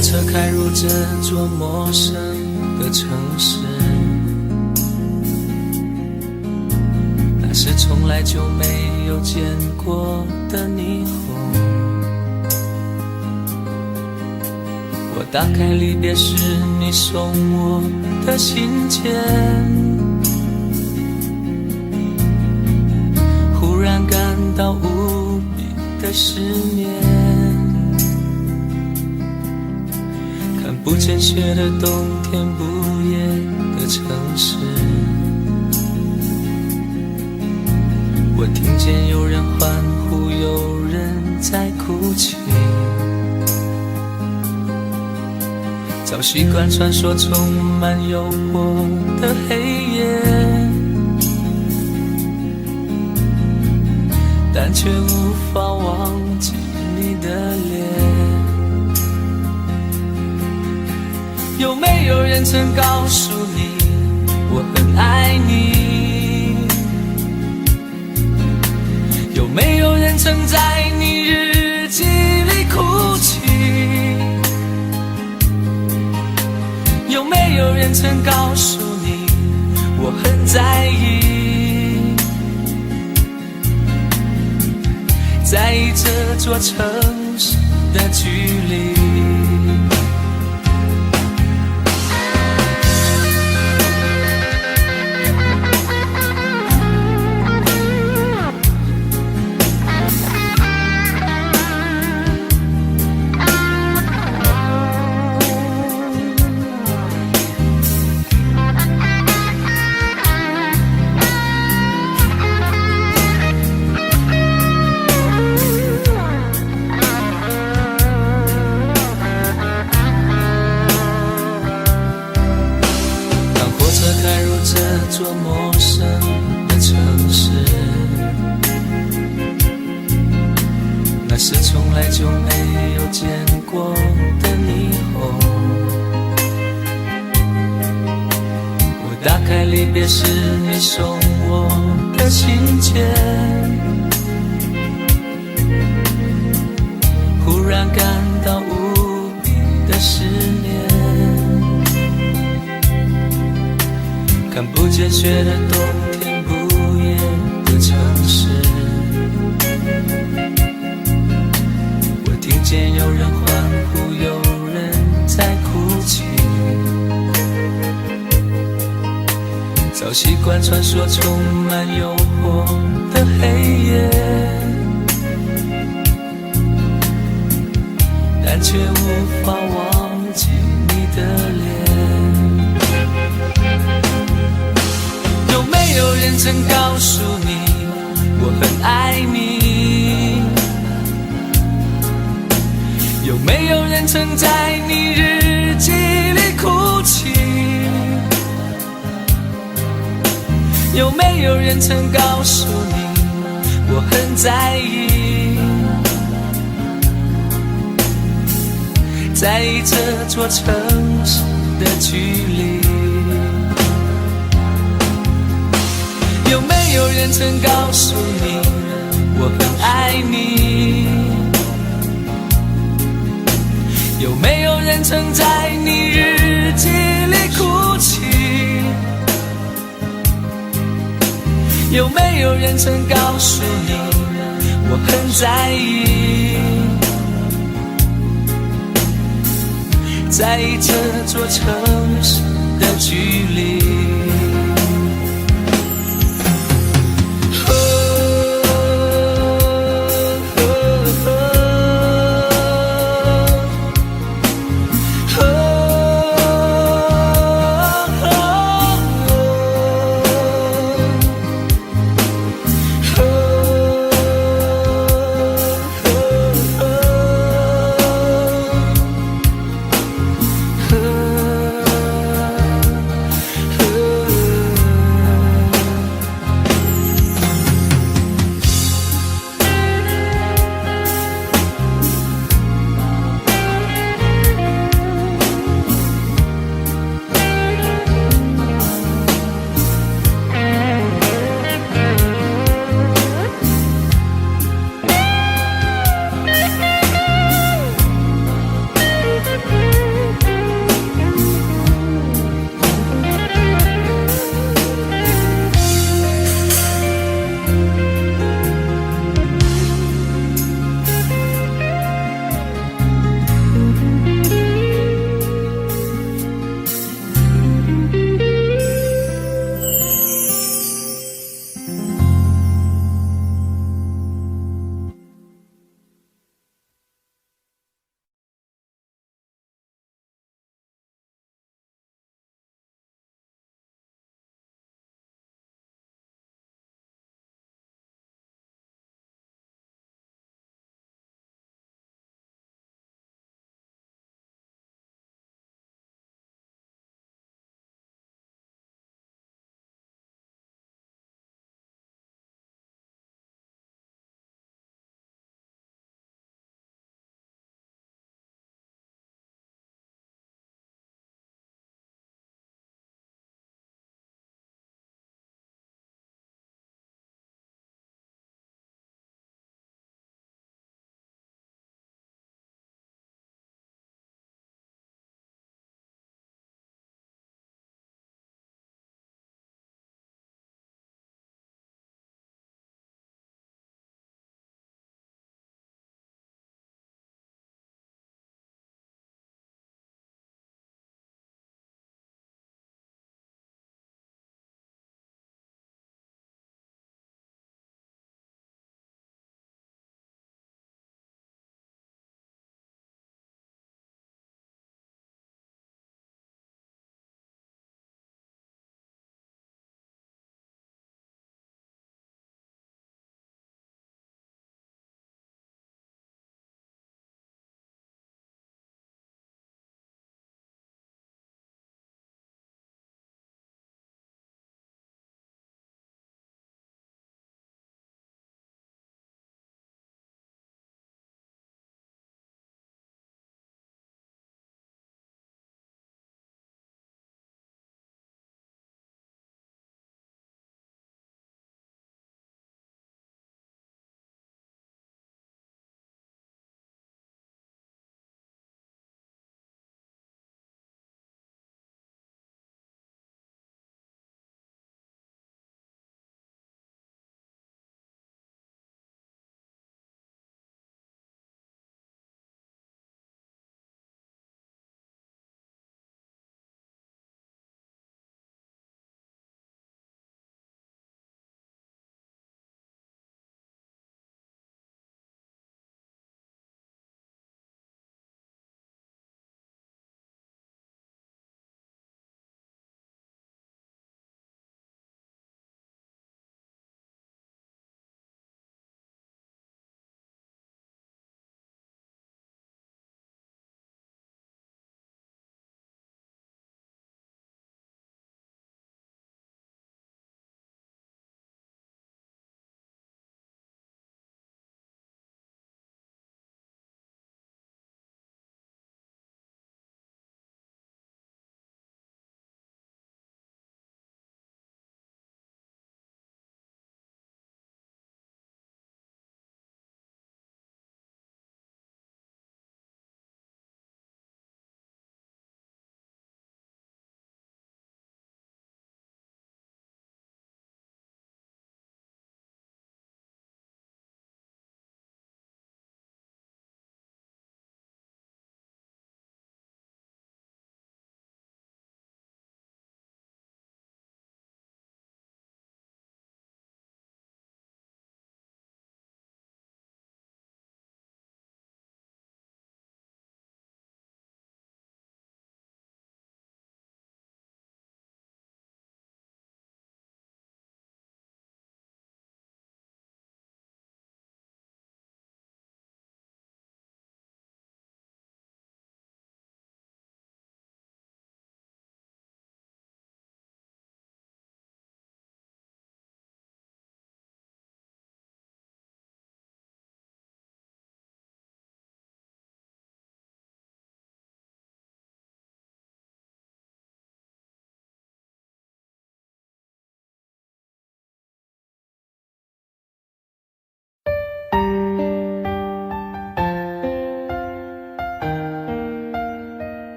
车开入这座陌生的城市，那是从来就没有见过的霓虹。我打开离别时你送我的信件，忽然感到无比的失眠。看不见雪的冬天，不夜的城市，我听见有人欢呼，有人在哭泣。早习惯传说充满诱惑的黑夜，但却无法忘记你的脸。有没有人曾告诉你我很爱你？有没有人曾在你日记里哭泣？有没有人曾告诉你我很在意？在意这座城市的距离。开入这座陌生的城市，那是从来就没有见过的霓虹。我打开离别时你送我的信件，忽然感到无比的失眠。看不见雪的冬天，不夜的城市，我听见有人欢呼，有人在哭泣。早习惯传说充满诱惑的黑夜，但却无法忘记你的脸。有没有人曾告诉你我很爱你？有没有人曾在你日记里哭泣？有没有人曾告诉你我很在意？在意这座城市的距离。有没有人曾告诉你我很爱你？有没有人曾在你日记里哭泣？有没有人曾告诉你我很在意？在意这座城市的距离。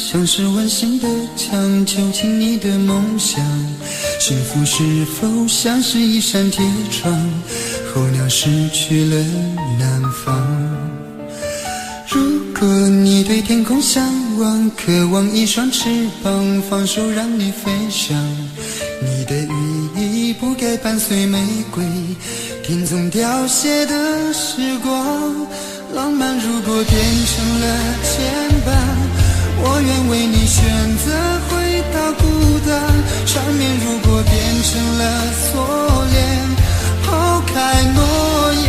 像是温馨的墙，囚禁你的梦想。幸福是否像是一扇铁窗，候鸟失去了南方。如果你对天空向往，渴望一双翅膀，放手让你飞翔。你的羽翼不该伴随玫瑰，听从凋谢的时光。浪漫如果变成了牵绊，我愿为你选择回到孤单。缠绵如果变成了锁链，抛开诺言。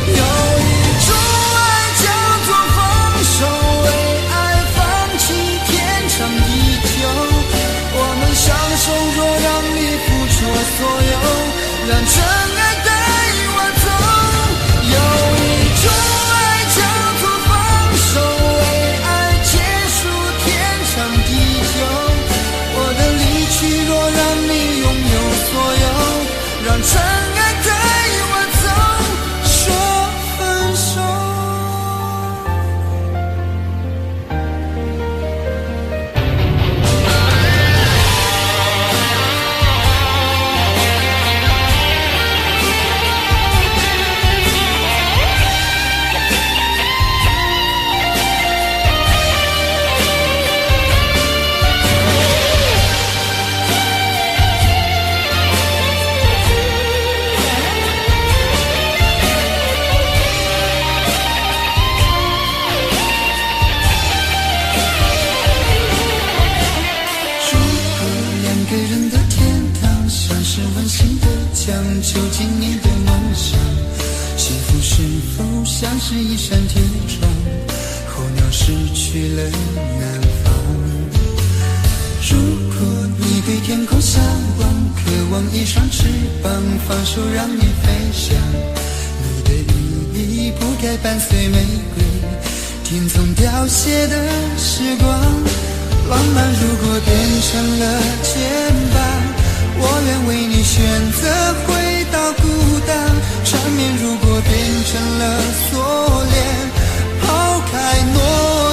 有一种爱叫做放手，为爱放弃天长地久。我们相守，若让你付出所有，让真爱带我走。有一种爱叫做放手，为爱结束天长地久。我的离去若让你拥有所有，让真爱带我走，说分手。囚禁你的梦想，幸福是否像是一扇铁窗，候鸟失去了南方。如果你对天空向往，渴望一双翅膀，放手让你飞翔。你的羽翼不该伴随玫瑰，听从凋谢的时光。浪漫如果变成了牵绊，我愿为你选择回到孤单。缠绵如果变成了锁链，抛开诺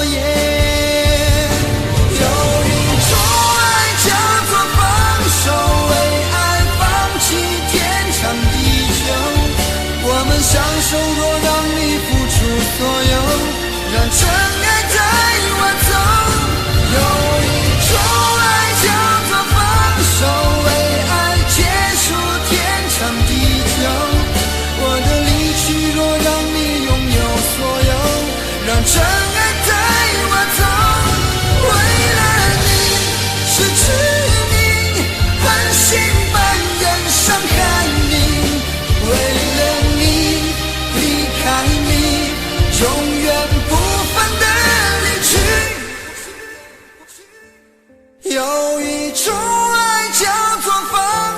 言。有一种爱叫做放手，为爱放弃天长地久。我们相守，若让你付出所有，让真爱带我走。有一种爱叫做放手，为让真爱带我走。为了你失去你，狠心扮演伤害你。为了你离开你，永远不分的离去。有一种爱叫做放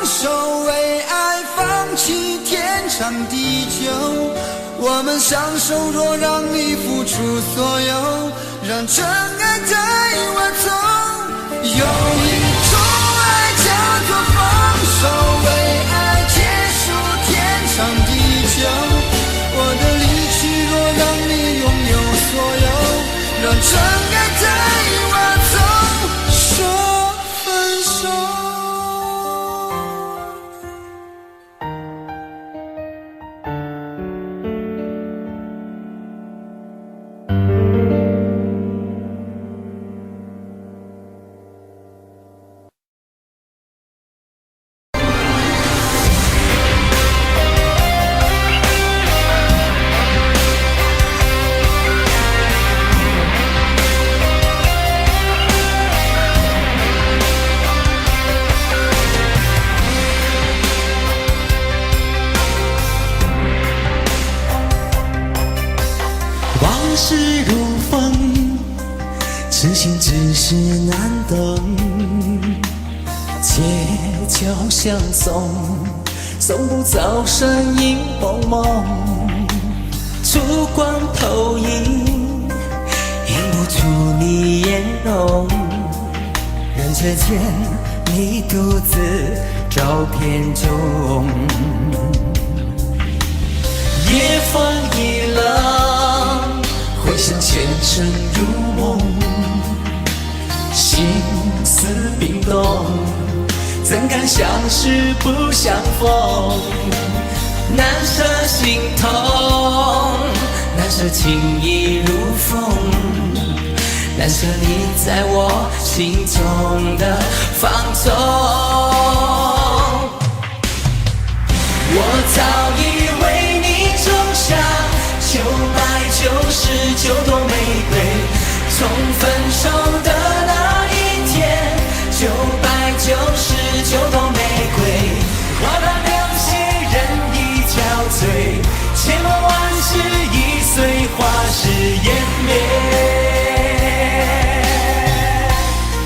手，为爱放弃天长地久。我们相守，若让你付出所有，让真爱带我走。有一种爱叫做放手，为爱结束天长地久。我的离去若让你拥有所有，让真爱带我走，说分手。事如风，痴心只是难懂。借酒相送，送不走身影蒙蒙。烛光投影，映不出你颜容。人世间，你独自照片中。夜风一冷，回回想前尘如梦，心思冰冻，怎敢相识不相逢？难舍心痛，难舍情意如风，难舍你在我心中的放纵。我早已为你种下9百99朵玫瑰，从分手的那一天，999朵玫瑰，花到流血，人已憔悴，千万万世已碎，花事湮灭。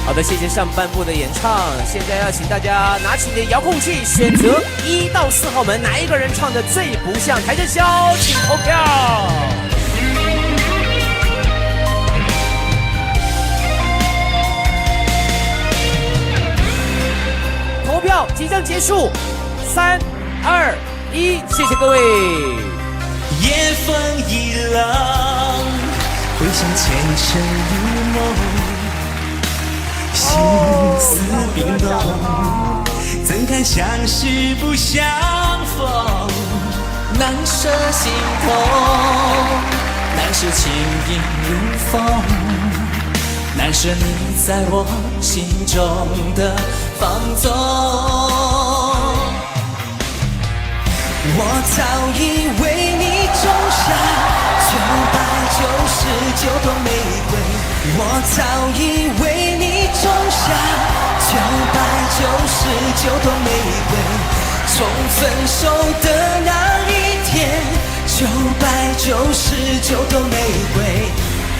好的，谢谢上半部的演唱。现在要请大家拿起你的遥控器，选择1到4号门，哪一个人唱的最不像台正宵，请投票。投票即将结束，3、2、1，谢谢各位。夜风一冷，回想前尘如梦。心思冰冻，怎堪相识不相逢？难舍心痛，难舍情意如风，难舍你在我心中的放纵。我早已为你种下999朵玫瑰，我早已为你种下999朵玫瑰，从分手的那一天，999朵玫瑰，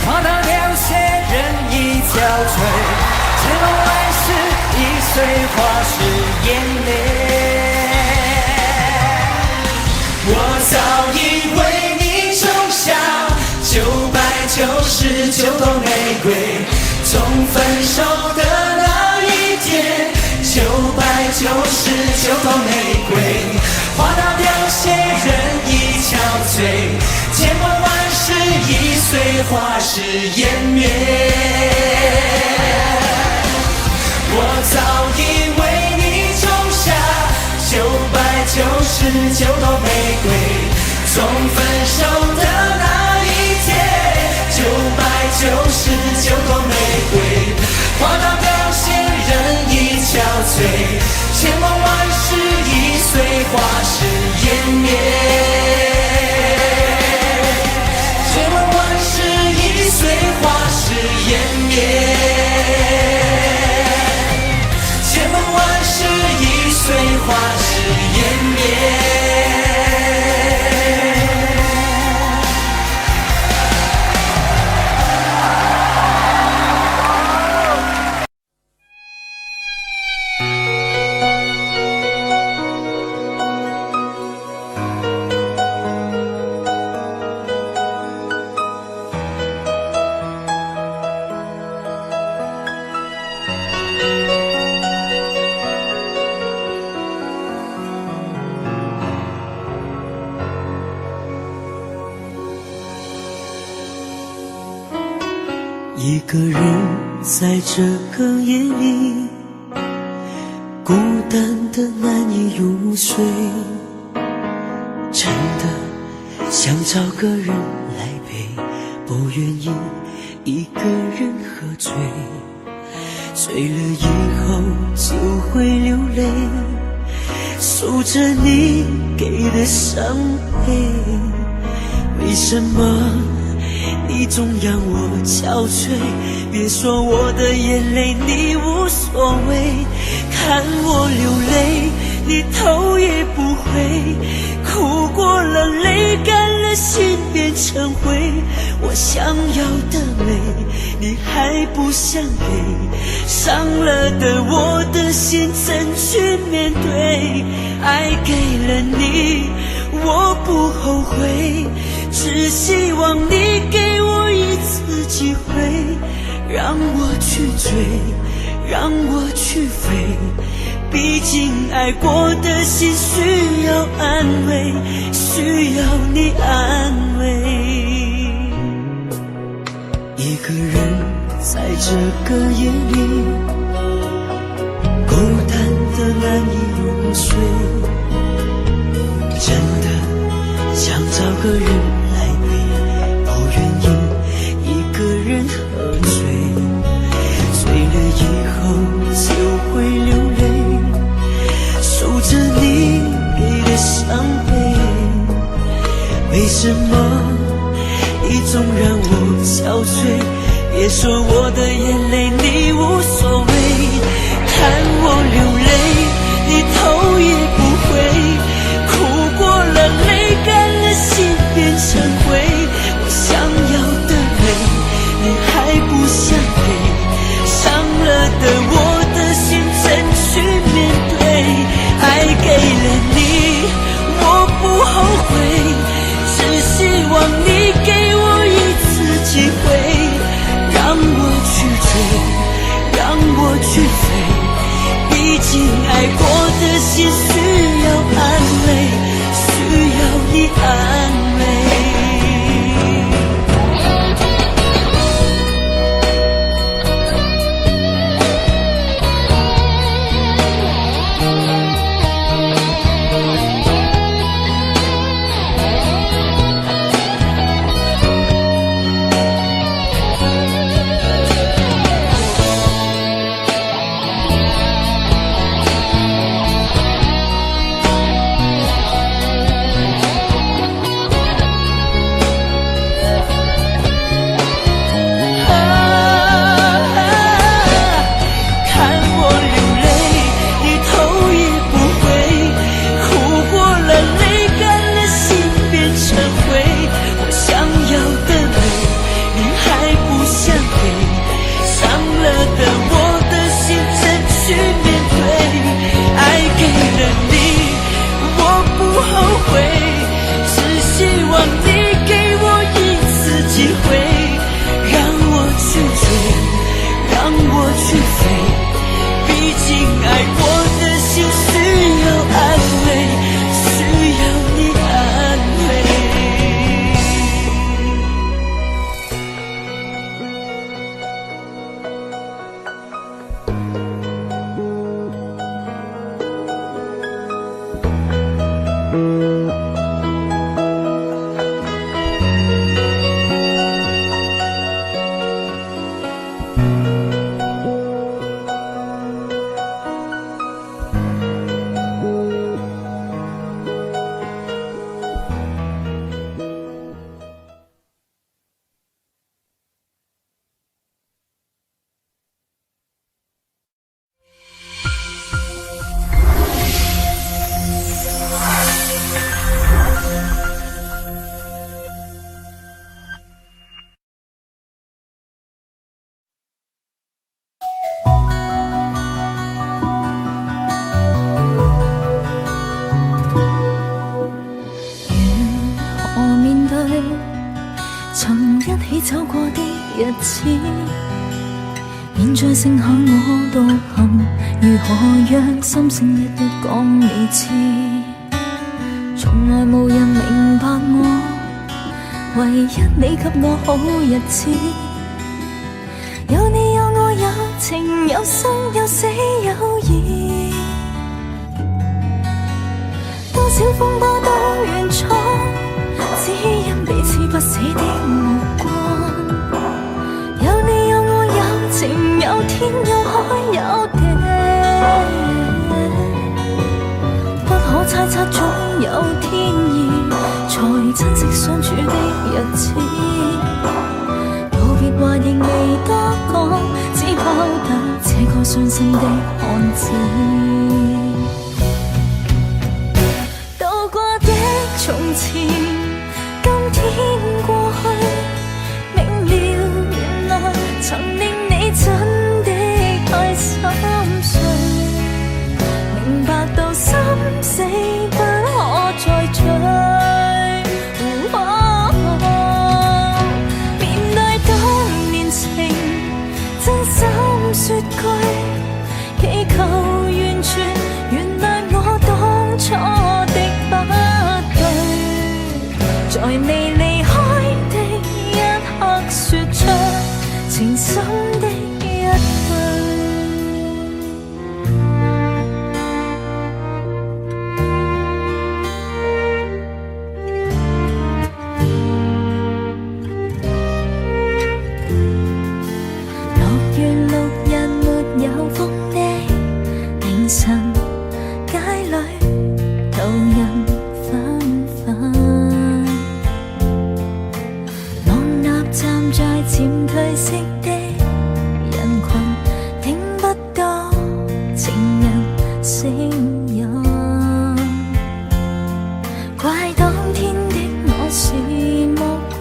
花到流血，人已憔悴，千万万世已碎，花事湮灭。我早已为你种下999朵玫瑰，从分手的那一天，999朵玫瑰，花到流血，人已憔悴，千万万世已碎，花事湮灭。我早已为你种下999朵玫瑰，从分手的那一天，999朵玫瑰，花到流血，人已憔悴，千万万世已碎，花事湮灭。千万万世已碎，花事湮灭。千万万世已碎，花事湮灭。一个人在这个夜里，孤单的难以入睡，真的想找个人来陪，不愿意一个人喝醉，醉了以后就会流泪，数着你给的伤悲，为什么你总让我憔悴？别说我的眼泪你无所谓，看我流泪你头也不回，哭过了泪干了心变成灰，我想要的美你还不想给，伤了的我的心怎去面对？爱给了你我不后悔，只希望你给我一次机会，让我去追，让我去飞，毕竟爱过的心需要安慰，需要你安慰。个人在这个夜里，孤单的难以入睡，真的想找个人来陪，不愿意一个人喝醉，醉了以后就会流泪，数着你给的伤悲，为什么你总让我憔悴？别说我的眼泪你无所谓，看我流泪你头也不回，哭过了泪干了心变成灰，我想要的泪你还不想给，伤了的我的心怎去面对？爱给了你我不后悔，只希望你给我一次机会，让我去追，让我去飞，毕竟爱过的心需要安慰，需要你安慰。走過的日子，現在剩下我獨行，如何讓心聲一一講你知？從來無人明白我，唯一你給我好日子。有你有我有情有生有死有義，多少風波都原錯，只因彼此不死的目光。有你有我有情有天有海有地，不可猜測總有天意，才珍惜相處的日子。告別話仍未多講，只拋低這個傷心的漢子。渡過的從前，今天過去，明了原來曾令你真的太心碎，明白到心死不可再追。面對當年情，真心說句，祈求原人。怪當天的我是魔鬼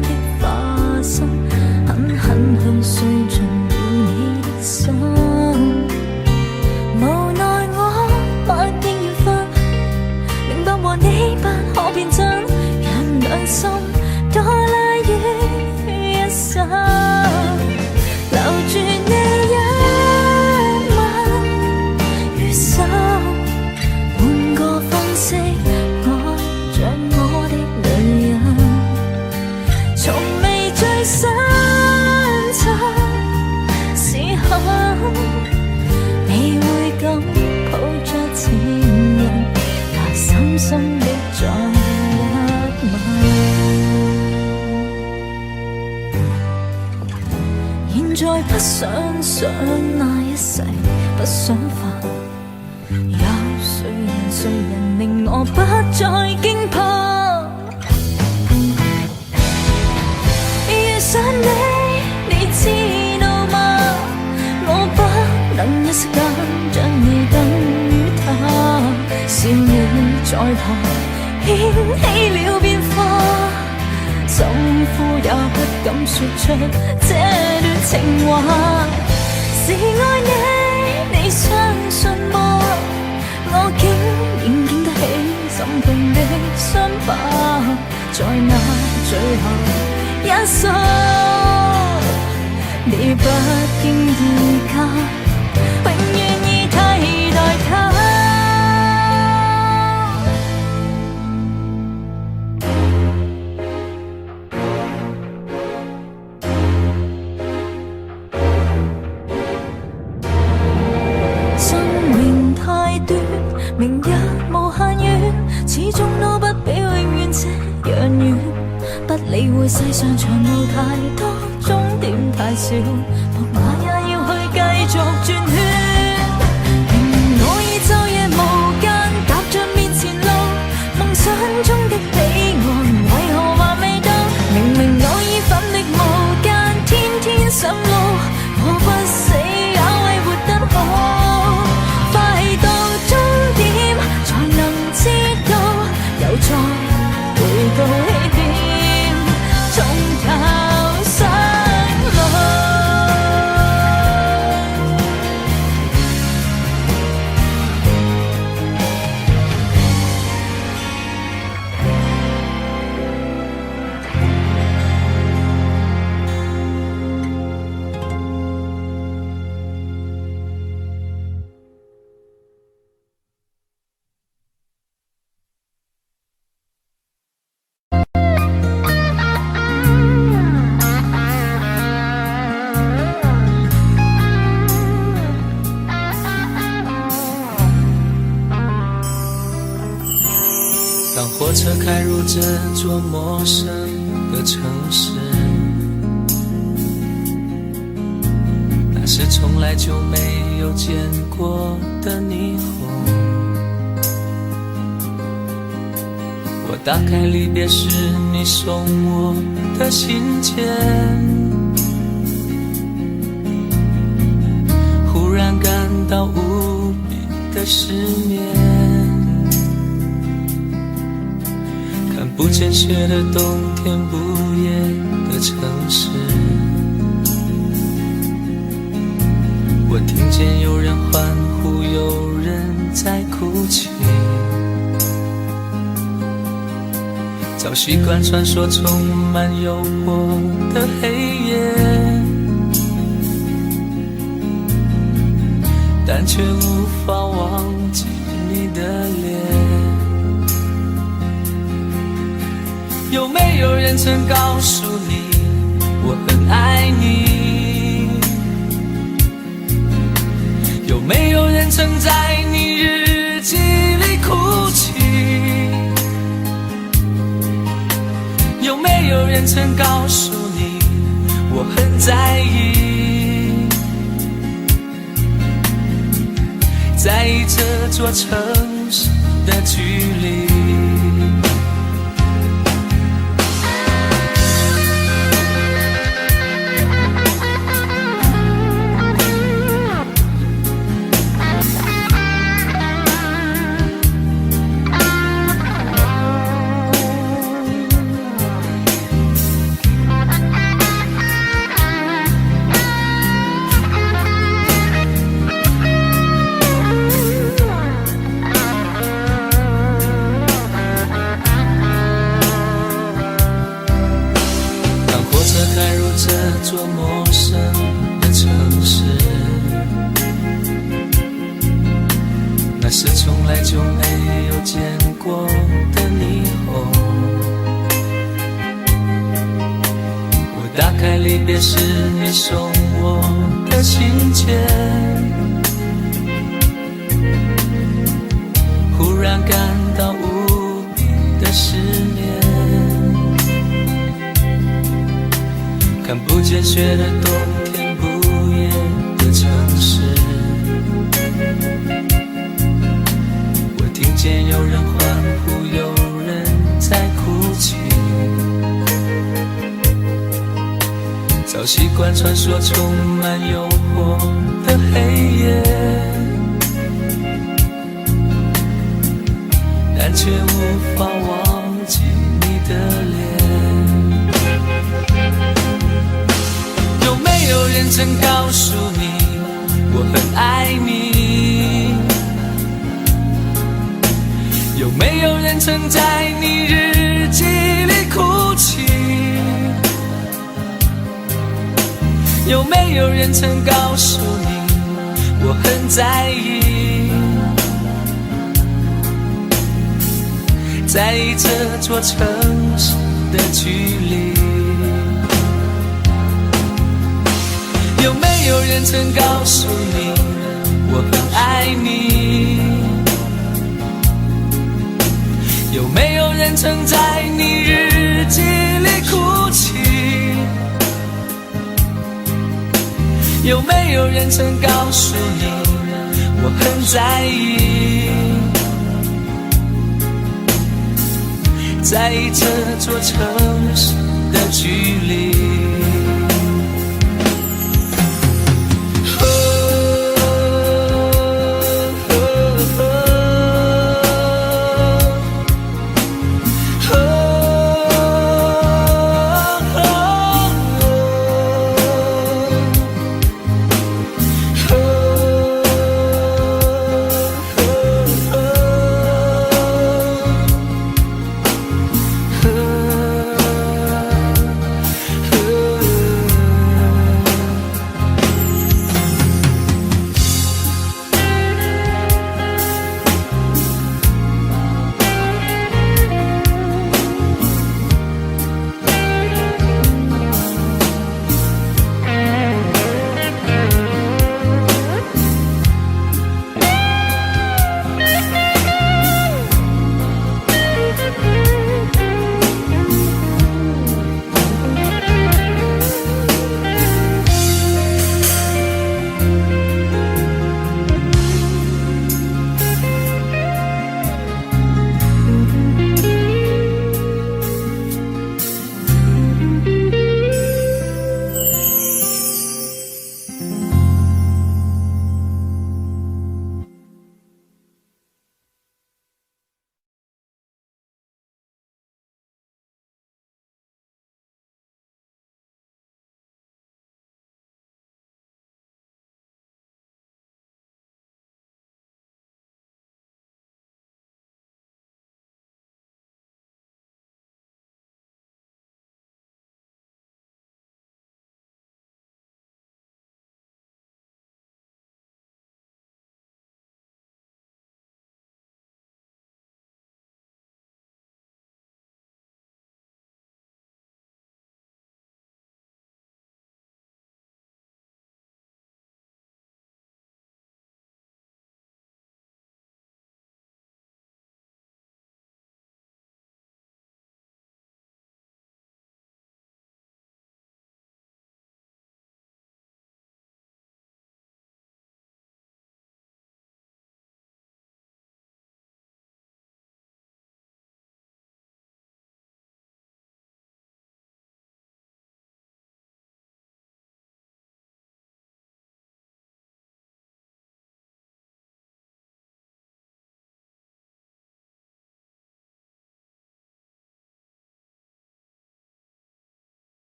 的化身，狠狠去碎盡了你的心。無奈我不應要分，明白和你不可變真，人兩心多賴於一生，留住你一吻於心，換個方式愛着我的女人，從未最深沉時候，你會咁抱着情人，來深深的再一吻。現在不想想那一世，不想煩，有誰人令我不再驚怕？遇上你知道嗎？我不能一息間將你等於他，笑你在旁掀起了變化，心呼也不敢說出這段情話。是愛你，你相信嗎？我竟然經得起心痛的傷疤，在那最後一宿，你不經意間永遠已替代他。明日無限遠，始終都不比永遠這樣遠。不理會世上長路太多，終點太少，木馬也要去繼續轉圈。我已晝夜無間，踏着面前路，夢想中的彼岸為何還未到？明明我已奮力無間，天天上路，我不死也為活得好。又再回到起點，從頭上路。当火车开入这座陌生的城市，那是从来就没有见过的霓虹。我打开离别时你送我的信件，忽然感到无比的失眠。看不见雪的冬天，不夜的城市，我听见有人欢呼，有人在哭泣。早习惯传说充满诱惑的黑夜，但却无法忘记你的脸。有没有人曾告诉你我很爱你？有没有人曾在你日记里哭泣？有没有人曾告诉你我很在意？在意这座城市的距离。是从来就没有见过的霓虹。我打开离别时你送我的信件，忽然感到无比的失眠。看不见雪的冬天，不夜的城市，我听见有人欢呼，有人在哭泣。早习惯穿梭充满诱惑的黑夜，但却无法忘记你的脸。有没有人曾告诉你我很爱你？有没有人曾在你日记里哭泣？有没有人曾告诉你我很在意？在意这座城市的距离。有没有人曾告诉你我很爱你？有没有人曾在你日记里哭泣？有没有人曾告诉你我很在意？在意这座城市的距离。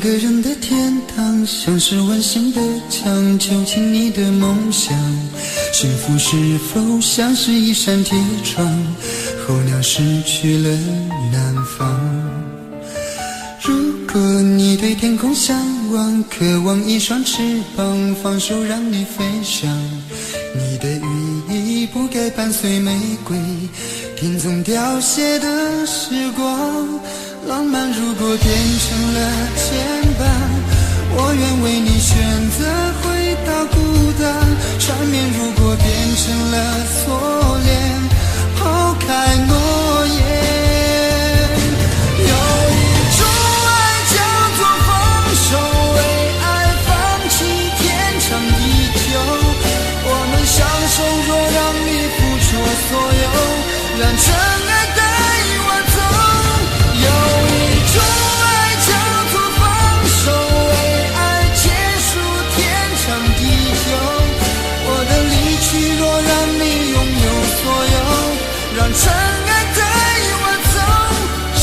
个人的天堂，像是温馨的墙，囚禁你的梦想。幸福是否像是一扇铁窗，候鸟失去了南方。如果你对天空向往，渴望一双翅膀，放手让你飞翔。你的羽翼不该伴随玫瑰，听从凋谢的时光。浪漫如果变成了牵绊，我愿为你选择回到孤单。缠绵如果变成了锁链，抛开诺言。有一种爱叫做放手，为爱放弃天长地久。我们相守，若让你付出所有，让真爱带我走。有一种爱叫做放手，为爱结束天长地久。我的离去若让你拥有所有，让真爱带我走，说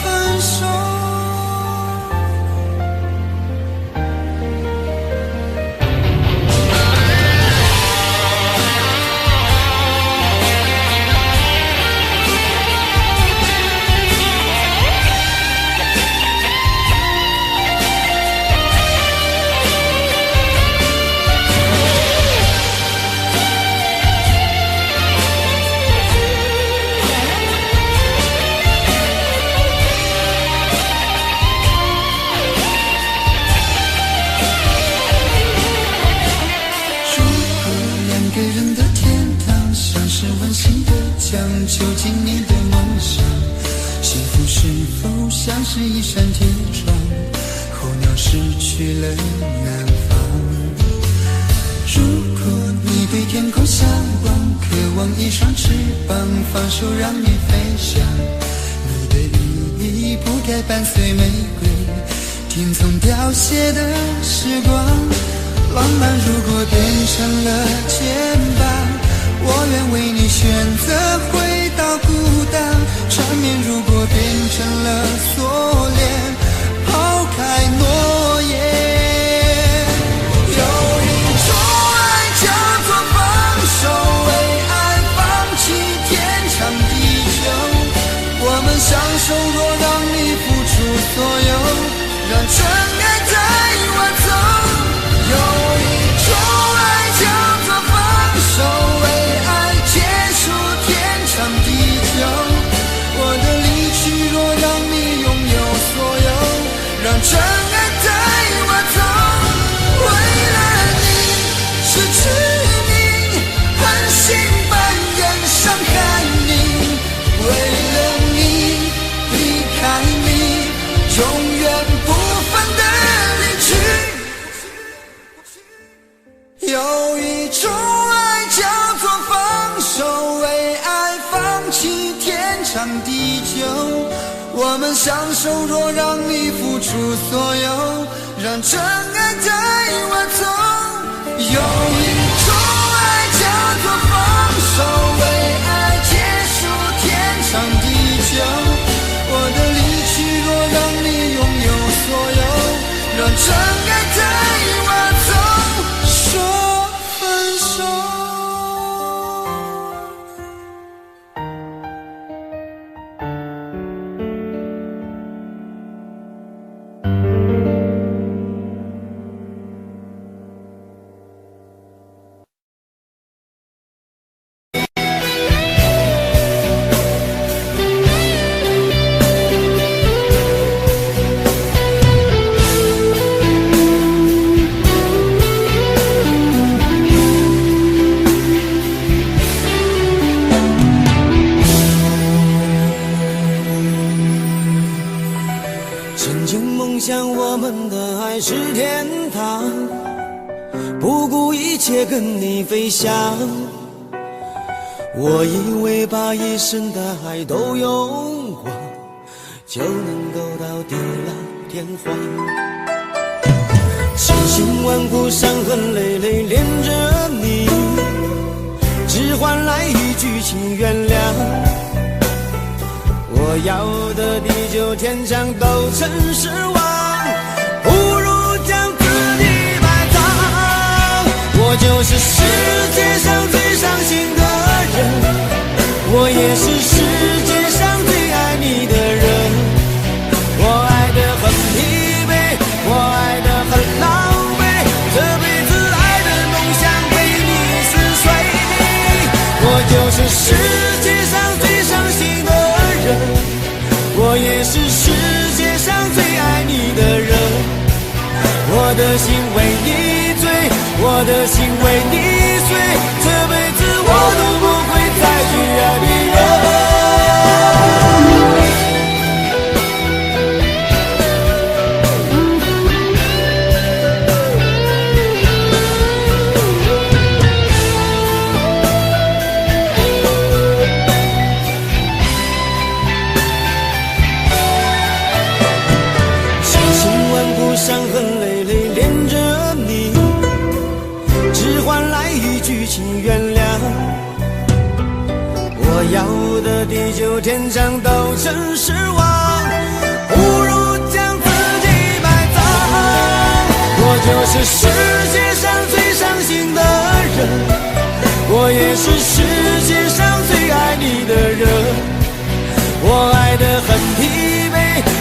分手。囚禁你的梦想，幸福是否像是一扇铁窗，候鸟失去了南方。如果你对天空向往，渴望一双翅膀，放手让你飞翔。你的羽翼不该伴随玫瑰，听从凋谢的时光。浪漫如果变成了牵绊，我愿为你选择回到孤单。缠绵如果变成了锁链，抛开诺言。有一种爱叫做放手，为爱放弃天长地久。我们相守，若让你付出所有，让真爱带我走。有一种爱叫做放手，为爱结束天长地久。我的离去若让你拥有所有，让真爱带我走。为了你失去你，狠心扮演伤害你。为了你离开你，永远不分的离去。有一种爱叫做放手，为爱放弃天长地久。我们相守，若让你付出所有，让真爱带我走。有一种爱叫做放手，为爱结束天长地久。我的离去若让你拥有所有，让真爱带我走，说分手。曾经梦想我们的爱是天堂，不顾一切跟你飞翔。我以为把一生的爱都用光，就能够到地老天荒。千辛万苦伤痕累累恋着你，只换来一句请原谅。我要的地久天长都成失望，的心为你醉，我的心为你碎，这辈子我都不会再去爱别人。伤痕累累恋着你，只换来一句请原谅。我要的地久天长都成失望，不如将自己埋葬。我就是世界上最伤心的人，我也是世界上最爱你的人。我爱得很疲惫，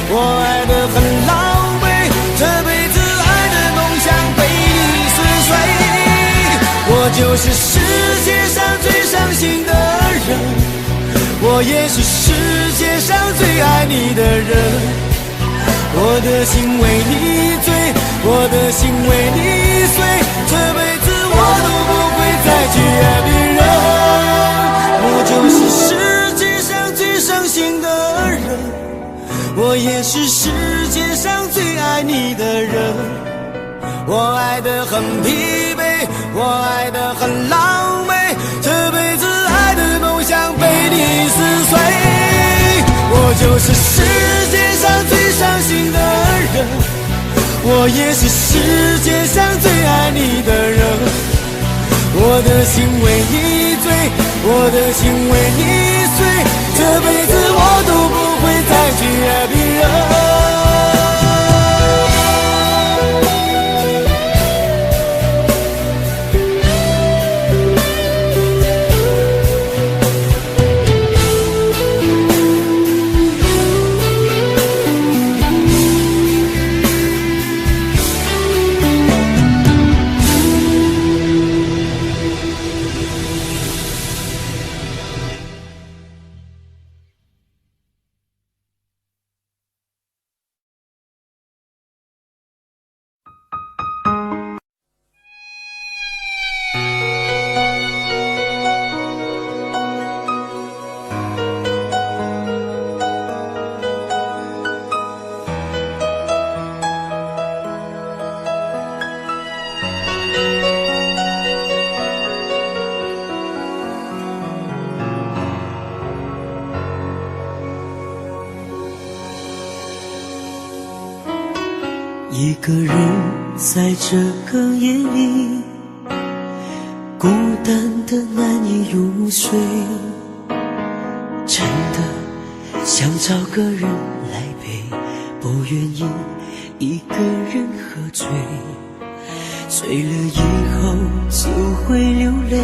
我爱得很狼狈，这辈子爱的梦想被你撕碎。我就是世界上最伤心的人，我也是世界上最爱你的人。我的心为你醉，我的心为你碎，这辈子我都不会再去爱别人。我就是世界上最伤心的人，我也是世界上最爱你的人。我爱得很疲惫，我爱得很狼狈，这辈子爱的梦想被你撕碎。我就是世界上最伤心的人，我也是世界上最爱你的人。我的心为你醉，我的心为你碎，这辈子我都不会再去爱别人。一个人在这个夜里，孤单的难以入睡，真的想找个人来陪，不愿意一个人喝醉，醉了以后就会流泪，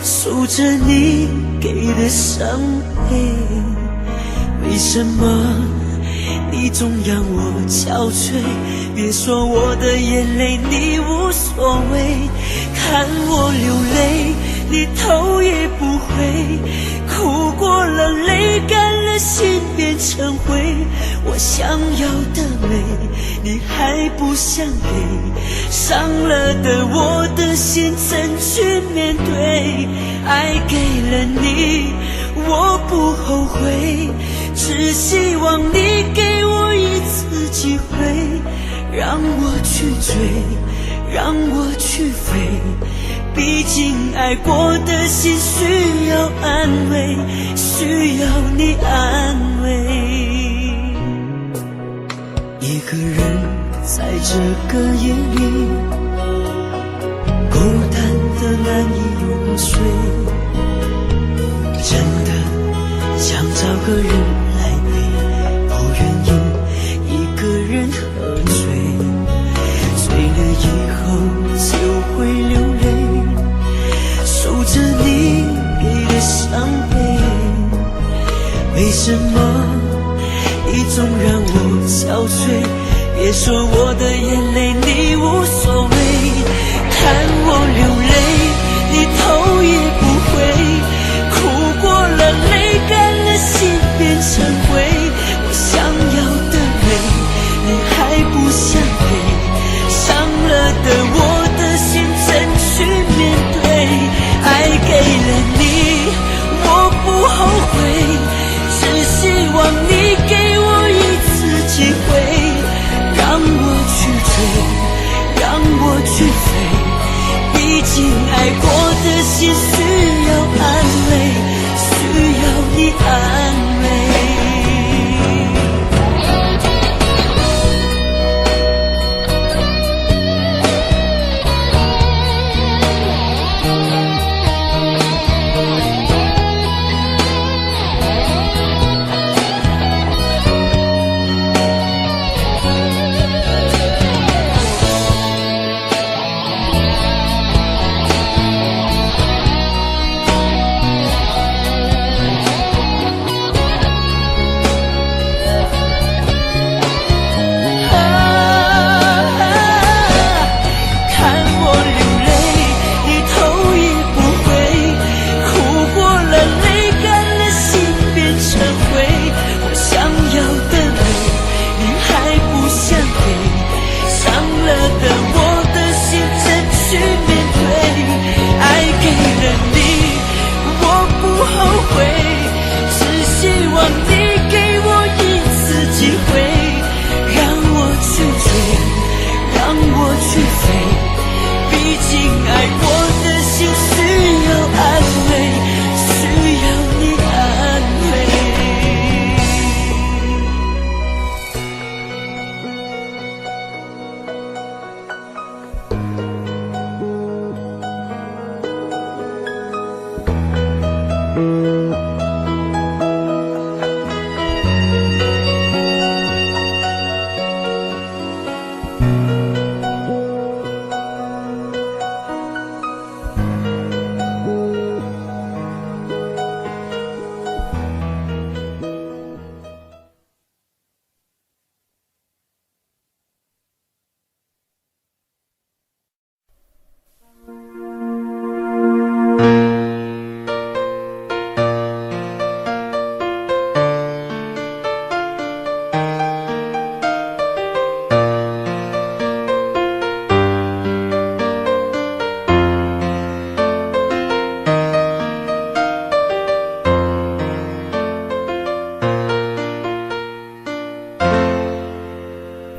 数着你给的伤悲，为什么你总让我憔悴？别说我的眼泪你无所谓，看我流泪你头也不回，哭过了泪干了心变成灰，我想要的美你还不想给，伤了的我的心怎去面对？爱给了你我不后悔，只希望你给我一次机会，让我去追，让我去飞，毕竟爱过的心需要安慰，需要你安慰。一个人在这个夜里，孤单的难以入睡，真的想找个人来陪，不愿意一个人喝醉，醉了以后就会流泪，数着你给的伤悲，为什么你总让我憔悴？别说我的眼泪你无所谓，看我流泪你头也不回，哭过了泪干了心变成灰，我想要的美你还不想给，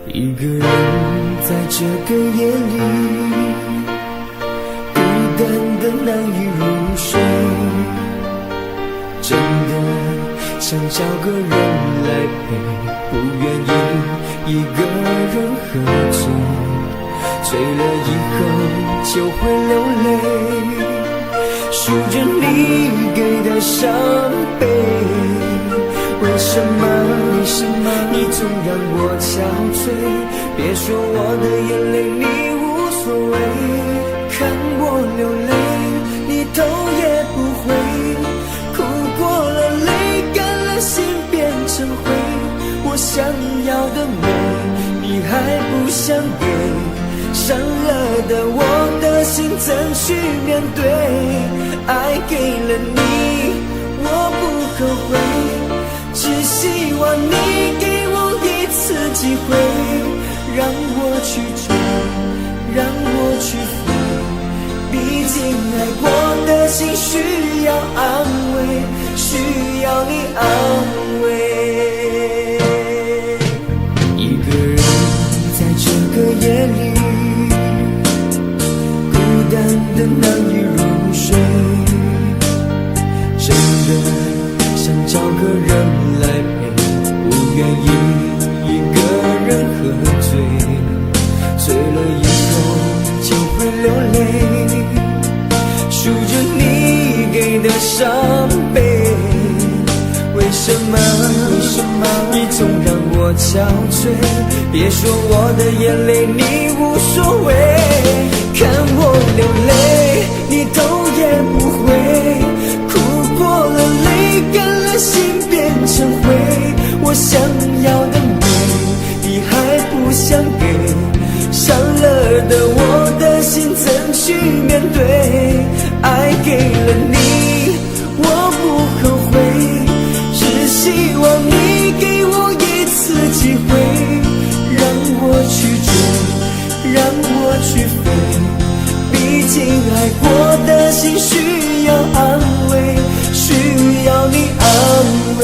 一个人在这个夜里，孤单的难以入睡，真的想找个人来陪，不愿意一个人喝醉，醉了以后就会流泪，数着你给的伤悲。为什么你总让我憔悴？别说我的眼泪你无所谓，看我流泪你头也不回，哭过了泪干了心变成灰，我想要的美你还不想给，伤了的我的心怎去面对？爱给了你我不后悔，只希望你给我一次机会，让我去追，让我去飞，毕竟爱过的心需要安慰，需要你安慰。一个人在这个夜里，孤单的难以入睡，真的想找个人来陪，不愿意一个人喝醉，醉了以后就会流泪，数着你给的伤悲。为什么你总让我憔悴？别说我的眼泪你无所谓，看我流泪你头也不回，哭过了泪干了心变成灰，我想要的美你还不想给，伤了的我的心怎去面对？爱给了你我不后悔，只希望你给我一次机会，让我去追，让我去飞，毕竟爱过的心需要安慰，需要你安慰。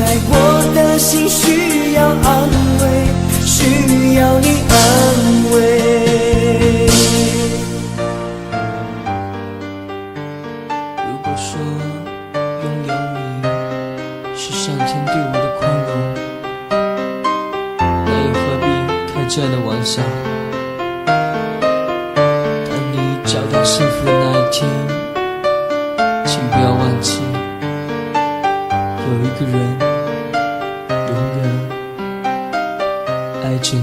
爱过的心需要安慰，需要你安慰。如果说拥有你是上天对我的宽容，那又何必开这样的玩笑？当你找到幸福的那一天，请不要忘记，有一个人永远爱着你。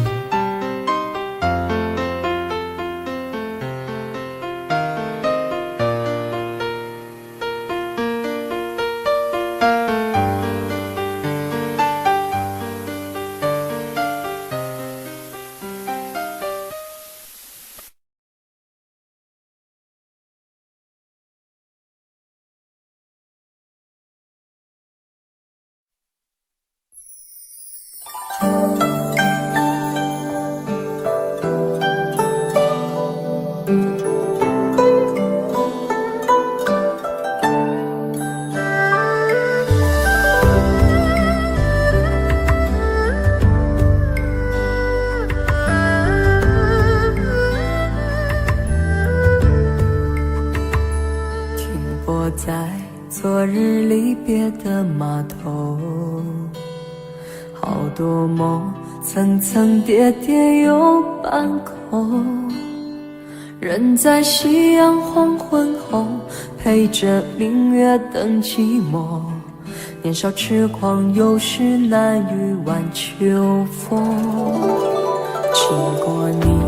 在昨日离别的码头，好多梦层层叠叠又半空，人在夕阳黄昏后，陪着明月等寂寞。年少痴狂，有时难御晚秋风。经过你，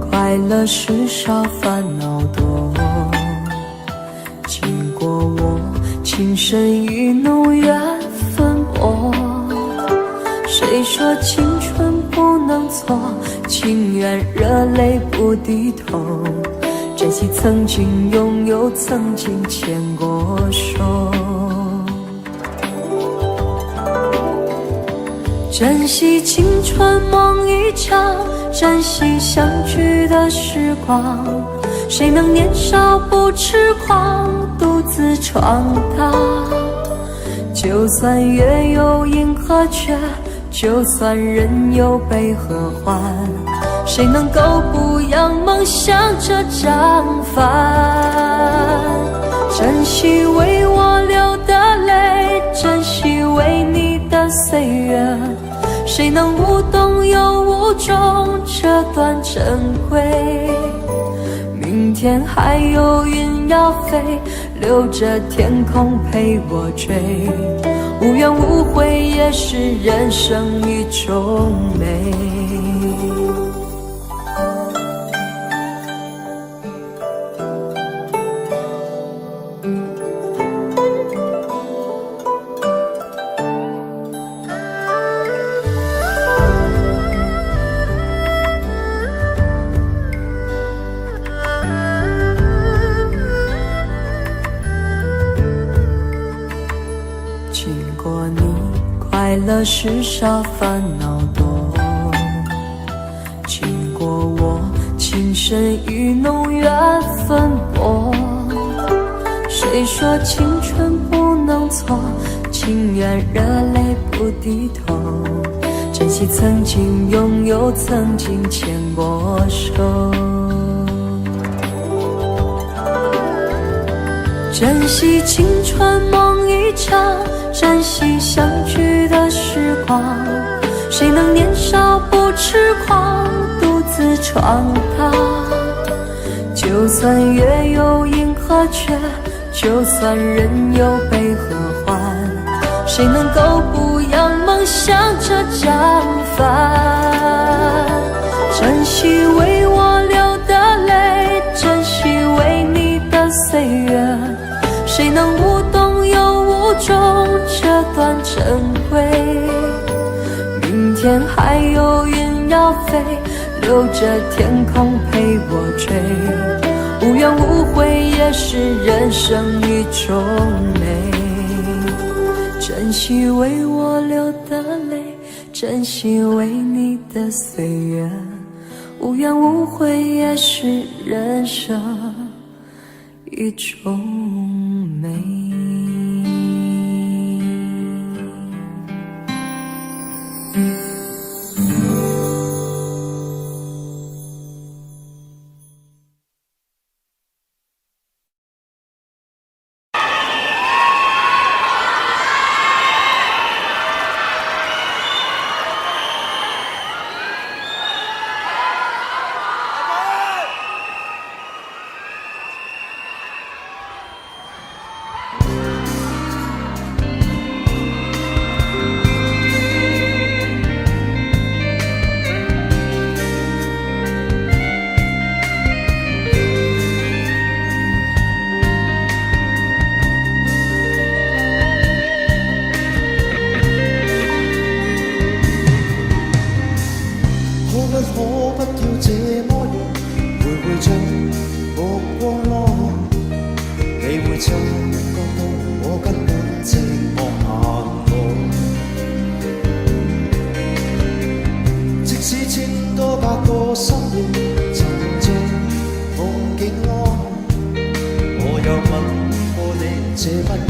快乐事少，烦恼多。经过我，情深意浓，缘分薄。谁说青春不能错？情愿热泪不低头。珍惜曾经拥有，曾经牵过手。珍惜青春梦一场，珍惜相聚的时光。谁能年少不痴狂，独自闯荡？就算月有阴和缺，就算人有悲和欢，谁能够不扬梦想这张帆？珍惜为我流的泪，珍惜为你的岁月，谁能无动又无衷这段珍贵？明天还有云要飞，留着天空陪我追。无怨无悔也是人生一种美。快乐事少，烦恼多。经过我，情深意浓，缘分薄。谁说青春不能错？情愿热泪不低头。珍惜曾经拥有，曾经牵过手。珍惜青春梦一场，珍惜相聚的时光。谁能年少不痴狂，独自闯荡？就算月有阴和缺，就算人有悲和欢，谁能够不扬梦想这张帆？珍惜为我流的泪，珍惜为你的岁月，谁能无动又无衷这段珍贵？明天还有云要飞，留着天空陪我追。无怨无悔也是人生一种美。珍惜为我流的泪，珍惜为你的岁月。无怨无悔也是人生一种美。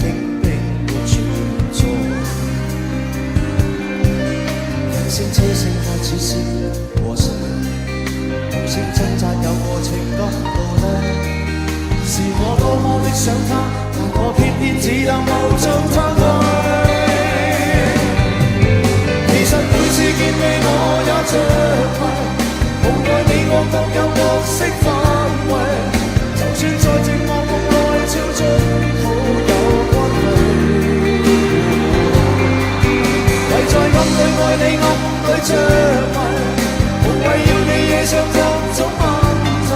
竟并没存在。人声车声开始是和谁？无声挣扎有过情感道理。是我多么的想他，但我偏偏只能无尽叹息。其實每次見你我也着迷，無奈你我各有角色範圍。就算在寂寞夢內超出好有關係，唯在暗裏愛你暗裏着迷，無謂要你惹上各種問題。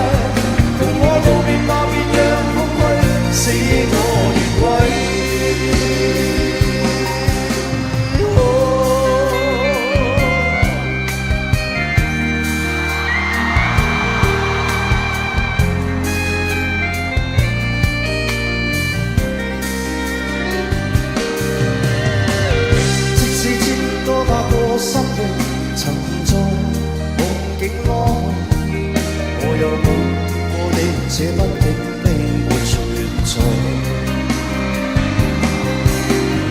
共我道別吧，別讓空虛使我越軌。心裏沉在夢境內，我又夢過你，這畢竟並沒存在。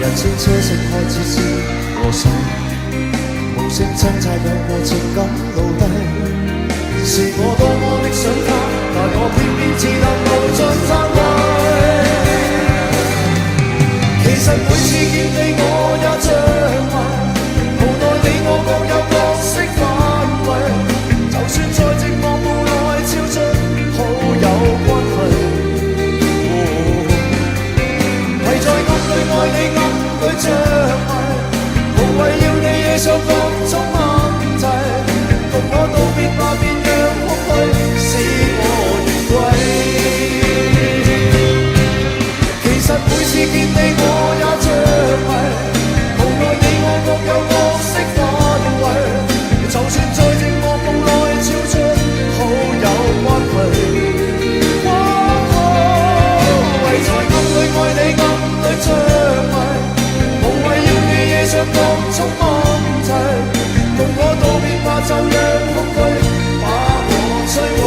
人聲車聲開始是和誰？無聲掙扎有過情感奴隸。是我多麼的想他，但我偏偏只能無盡讚嘆。其實每次見你我也着迷。你我各有角色範圍，就算在寂寞夢內超出好有關係。唯在暗裏愛你暗裏着迷，無謂要你惹上各種問題。共我道別吧，別讓空虛使我越軌。其實每次見你我也着迷。各有角色範圍，就算在寂寞夢內超出好有關係。唯在暗裏愛你暗裏着迷，無謂要你惹上各種問題。共我道別吧，就讓空虛把我摧毀。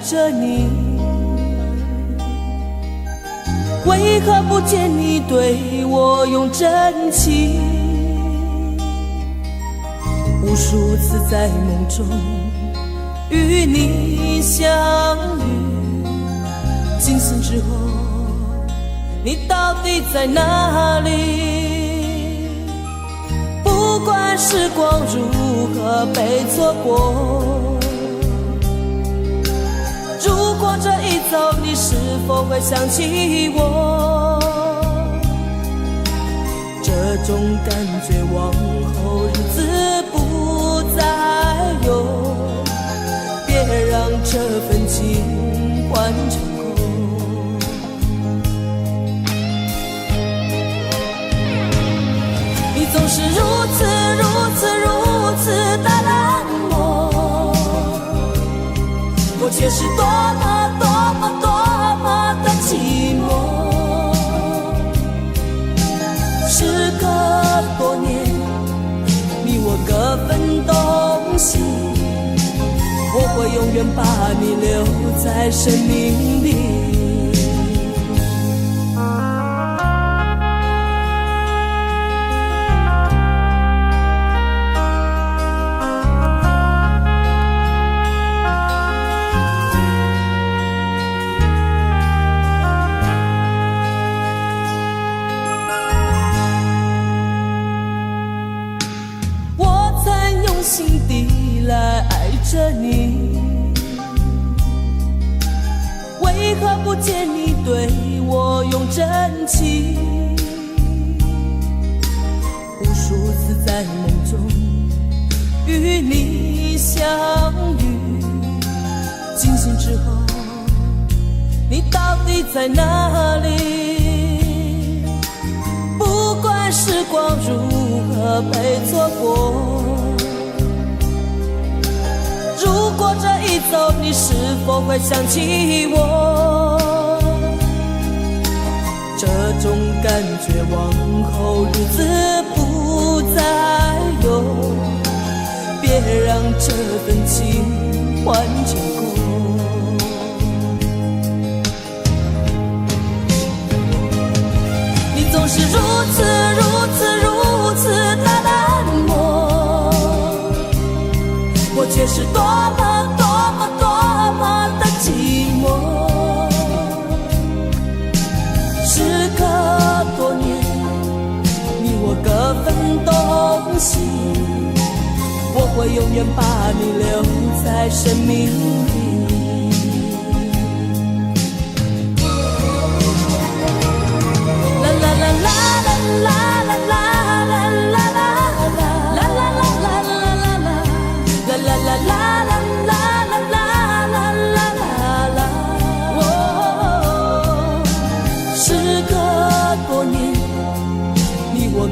着你，为何不见你对我用真情？无数次在梦中与你相遇，惊醒之后，你到底在哪里？不管时光如何被错过，如果这一走，你是否会想起我？这种感觉往后日子不再有，别让这份情换成空。你总是如此的冷漠，我却是多么的寂寞。时隔多年，你我各分东西，我会永远把你留在生命里。着你，为何不见你对我用真情？无数次在梦中与你相遇，惊醒之后，你到底在哪里？不管时光如何被错过，如果这一走，你是否会想起我？这种感觉往后日子不再有，别让这份情换结果。你总是如此的冷漠，我却是多么的寂寞。时隔多年，你我各分东西，我会永远把你留在生命里。啦啦啦啦啦啦啦啦。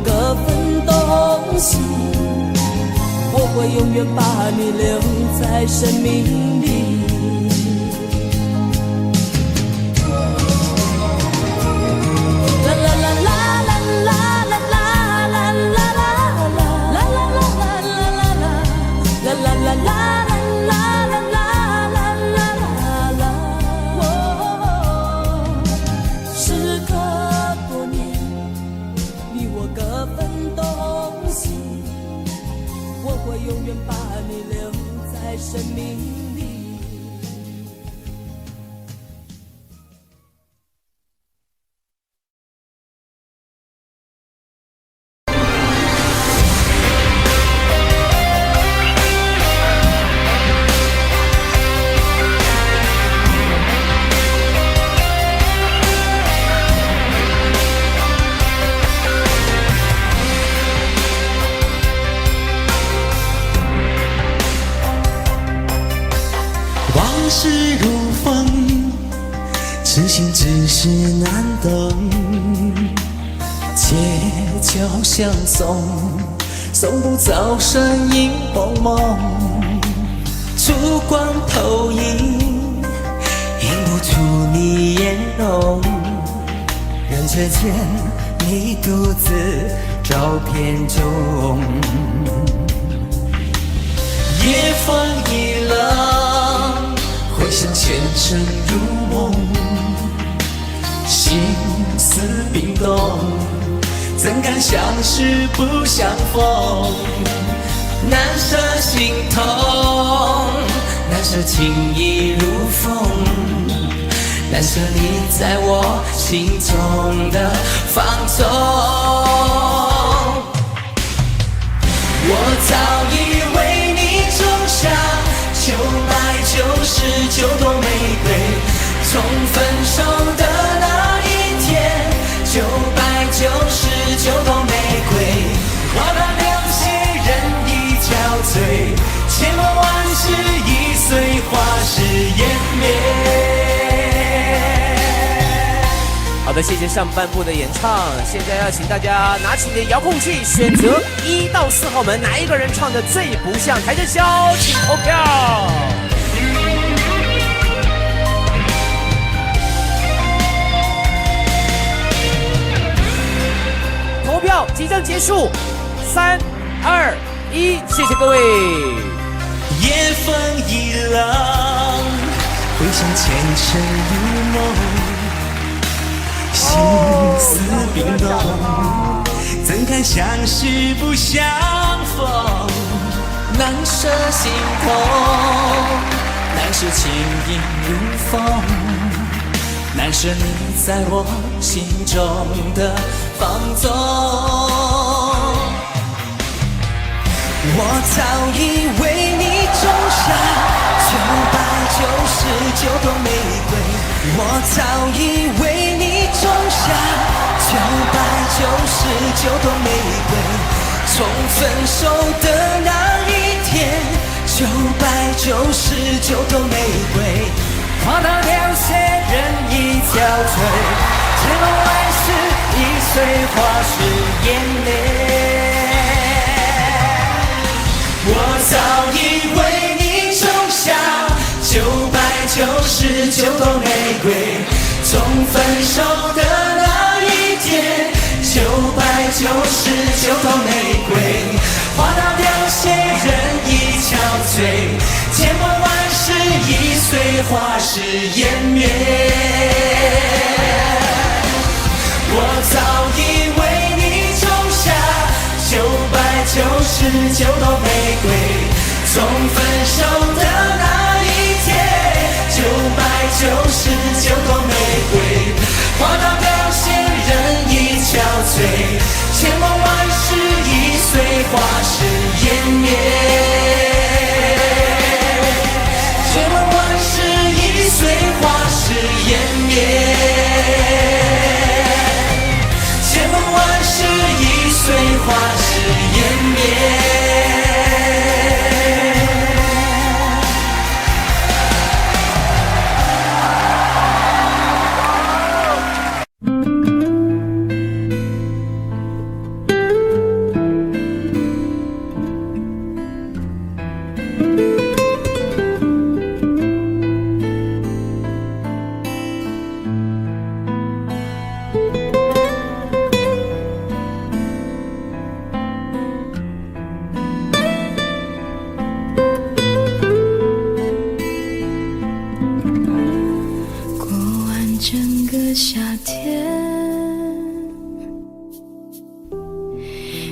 各分东西，我会永远把你留在生命里。啦啦啦啦啦啦啦啦啦啦啦啦啦啦啦啦啦。永远把你留在生命里。往事如风，痴心只是难懂。街角相送，送不走身影蒙蒙。烛光投影，映不出你颜容。人却见你独自照片中。夜风一冷，回想前尘如梦，心思冰冻，怎敢相识不相逢？难舍心痛，难舍情意如风，难舍你在我心中的放纵。我早已为你种下9百99朵玫瑰，从分手的那一天，999朵玫瑰，我把流血人已憔悴，千万万事已碎，花事湮灭。好的，谢谢上半部的演唱。现在要请大家拿起你的遥控器，选择1到4号门，哪一个人唱的最不像台正宵，请投票。投票即将结束，3、2、1，谢谢各位。夜风一冷，回想前尘如梦。心思冰冻，怎堪相识不相逢？难舍心痛，难舍情意如风，难舍你在我心中的放纵。我早已为你种下999朵玫瑰，我早已为你种下999朵玫瑰。从分手的那一天，999朵玫瑰，花到凋谢，人已憔悴，千万万事已随花时湮灭。我早已为你种下999朵玫瑰，从分手的那一天，999朵玫瑰，花到凋谢，人已憔悴，千万万事已随花时湮灭。我早已为你种下999朵玫瑰，从分手的那一天，999朵玫瑰，花到凋谢，人已憔悴，千万万事已随花时湮灭。千万万事已随花时湮灭。千万万事已随花时湮灭。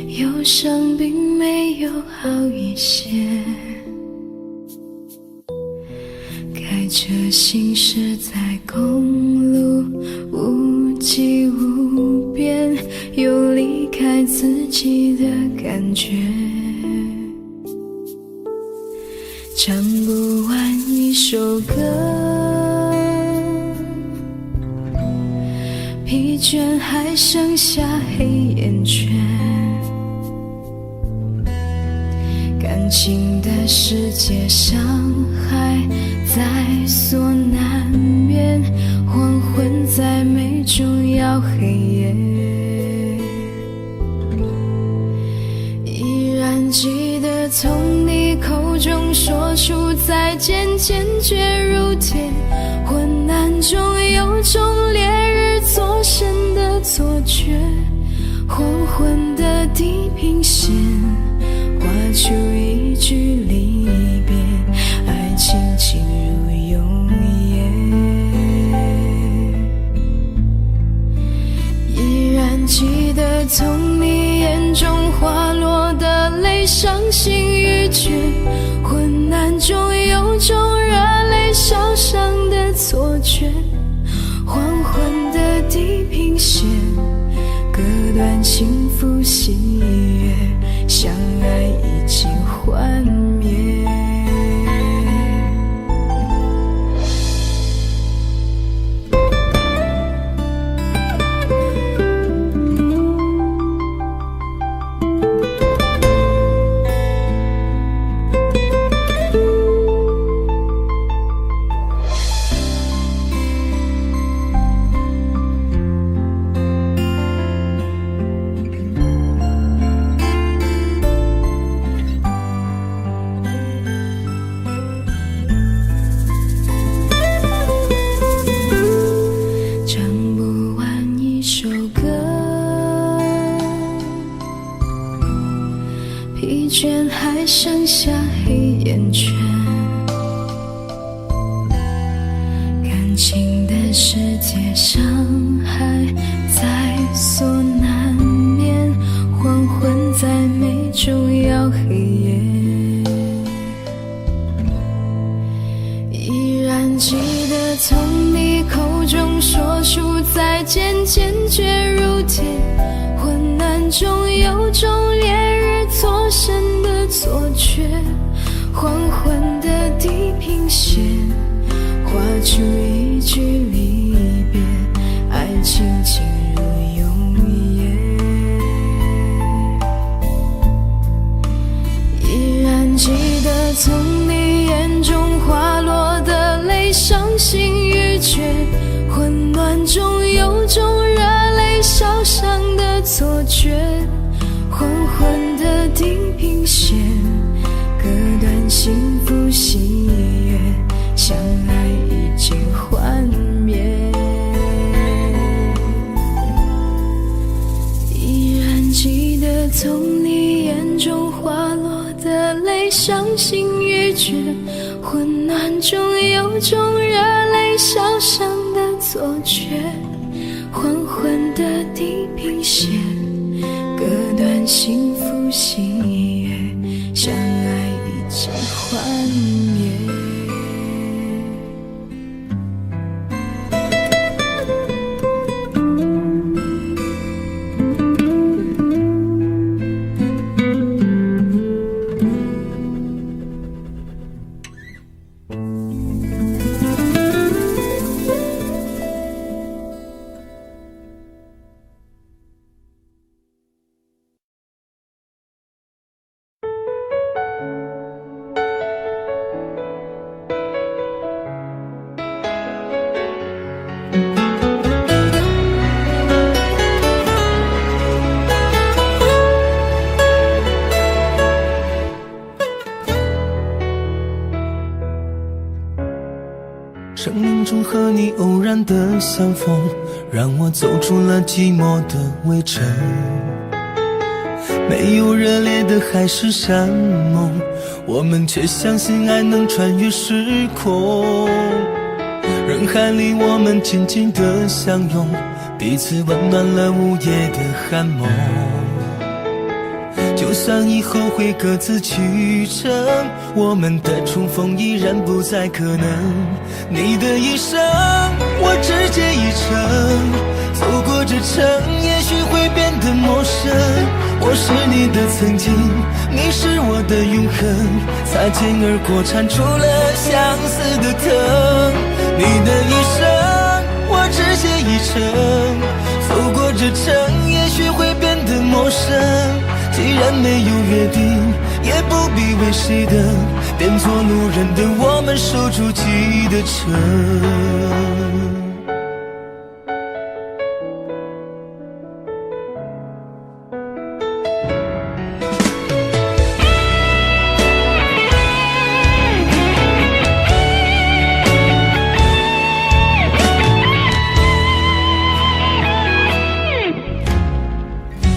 忧伤并没有好一些，开车行驶在公路，无际无边，有离开自己的感觉，唱不完一首歌，疲倦还剩下黑眼圈，感情的世界伤害在所难免，黄昏再美终要黑夜，依然记得从你口中说出再见，坚决如铁，昏暗中有种烈日灼身的错觉，黄昏的地平线画出一句离别，爱情进入永夜，依然记得从你眼中滑落的泪，伤心欲绝，昏暗中有种热泪烧伤的错觉，黄昏的地平线割断幸福喜悦，相爱已经幻灭。疲倦还剩下黑眼圈，感情的世界伤害在所难免，黄昏再美终要黑夜，依然记得从你口中说出再见，坚决如铁，昏暗中有种烈日灼身的错觉，黄昏的地平线，画出一句离别，爱情进入永夜。依然记得从你眼中滑落的泪，伤心欲绝，混乱中有种热泪烧伤的错觉。黄昏的地平线，隔断幸福喜悦，相爱已经幻灭。依然记得从你眼中滑落的泪，伤心欲绝，混乱中有种热泪烧伤的错觉。黄昏的地平线，隔断幸福喜悦，相爱已经幻灭。生命中和你偶然的相逢，让我走出了寂寞的围城。没有热烈的海誓山盟，我们却相信爱能穿越时空。人海里我们紧紧的相拥，彼此温暖了午夜的寒梦。就算以后会各自去程，我们的重逢依然不再可能。你的一生，我只借一程，走过这程，也许会变得陌生。我是你的曾经，你是我的永恒，擦肩而过缠出了相思的疼。你的一生，我只借一程，走过这程，也许会变得陌生。既然没有约定，也不必为谁等，变作路人的我们守住记忆的城。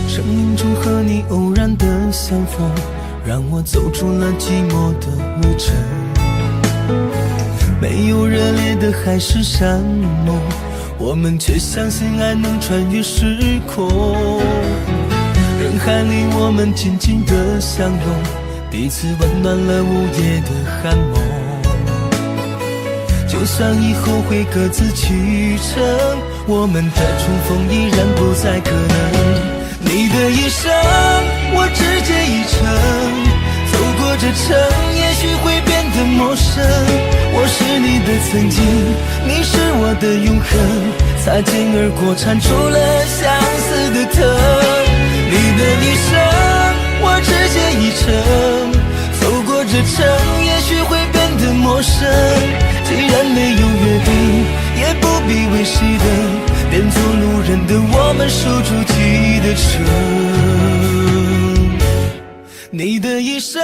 生命中和你偶然的相逢，让我走出了寂寞的围城。没有热烈的海誓山盟，我们却相信爱能穿越时空。人海里我们紧紧的相拥，彼此温暖了午夜的寒梦。就算以后会各自去程，我们的重逢依然不再可能。你的一生，我只借一程，走过这程，也许会变得陌生。我是你的曾经，你是我的永恒，擦肩而过缠出了相思的疼。你的一生，我只借一程，走过这程，也许会变得陌生。既然没有约定，也不必为谁等，变作路人的我们守住记忆的城。你的一生，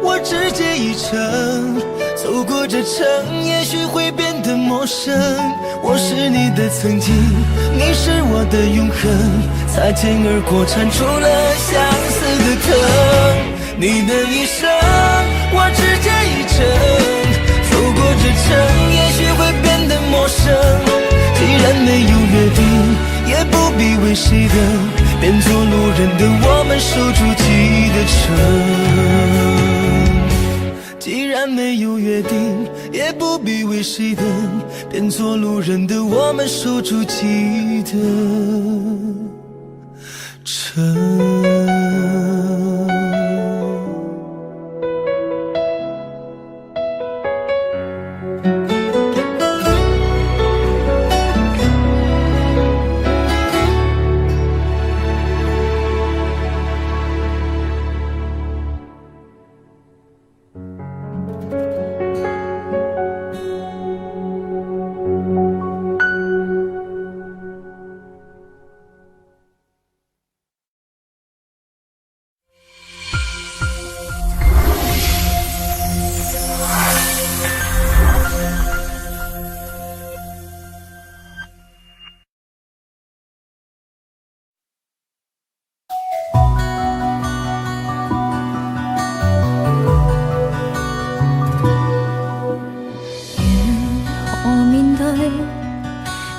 我只借一程，走过这程，也许会变得陌生。我是你的曾经，你是我的永恒，擦肩而过缠出了相思的疼。你的一生，我只借一程，走过这程，也许会变得陌生。既然没有约定，也不必为谁等，变作路人的我们守住记忆的城。既然没有约定，也不必为谁等，变作路人的我们守住记忆的城。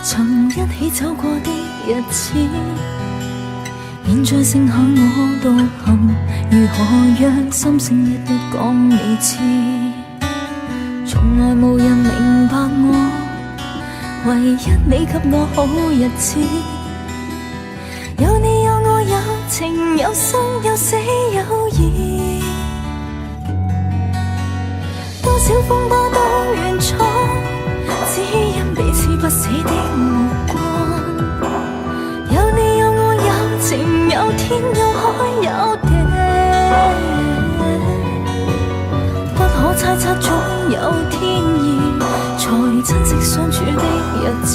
曾一起走過的日子，現在剩下我獨行，如何讓心聲一一講你知？從來無人明白我，唯一你給我好日子。有你有我有情有生有死有義，多少風波都願闖，只因彼此不死的目光。有你有我有情有天有海有地，不可猜測總有天意，才珍惜相處的日子。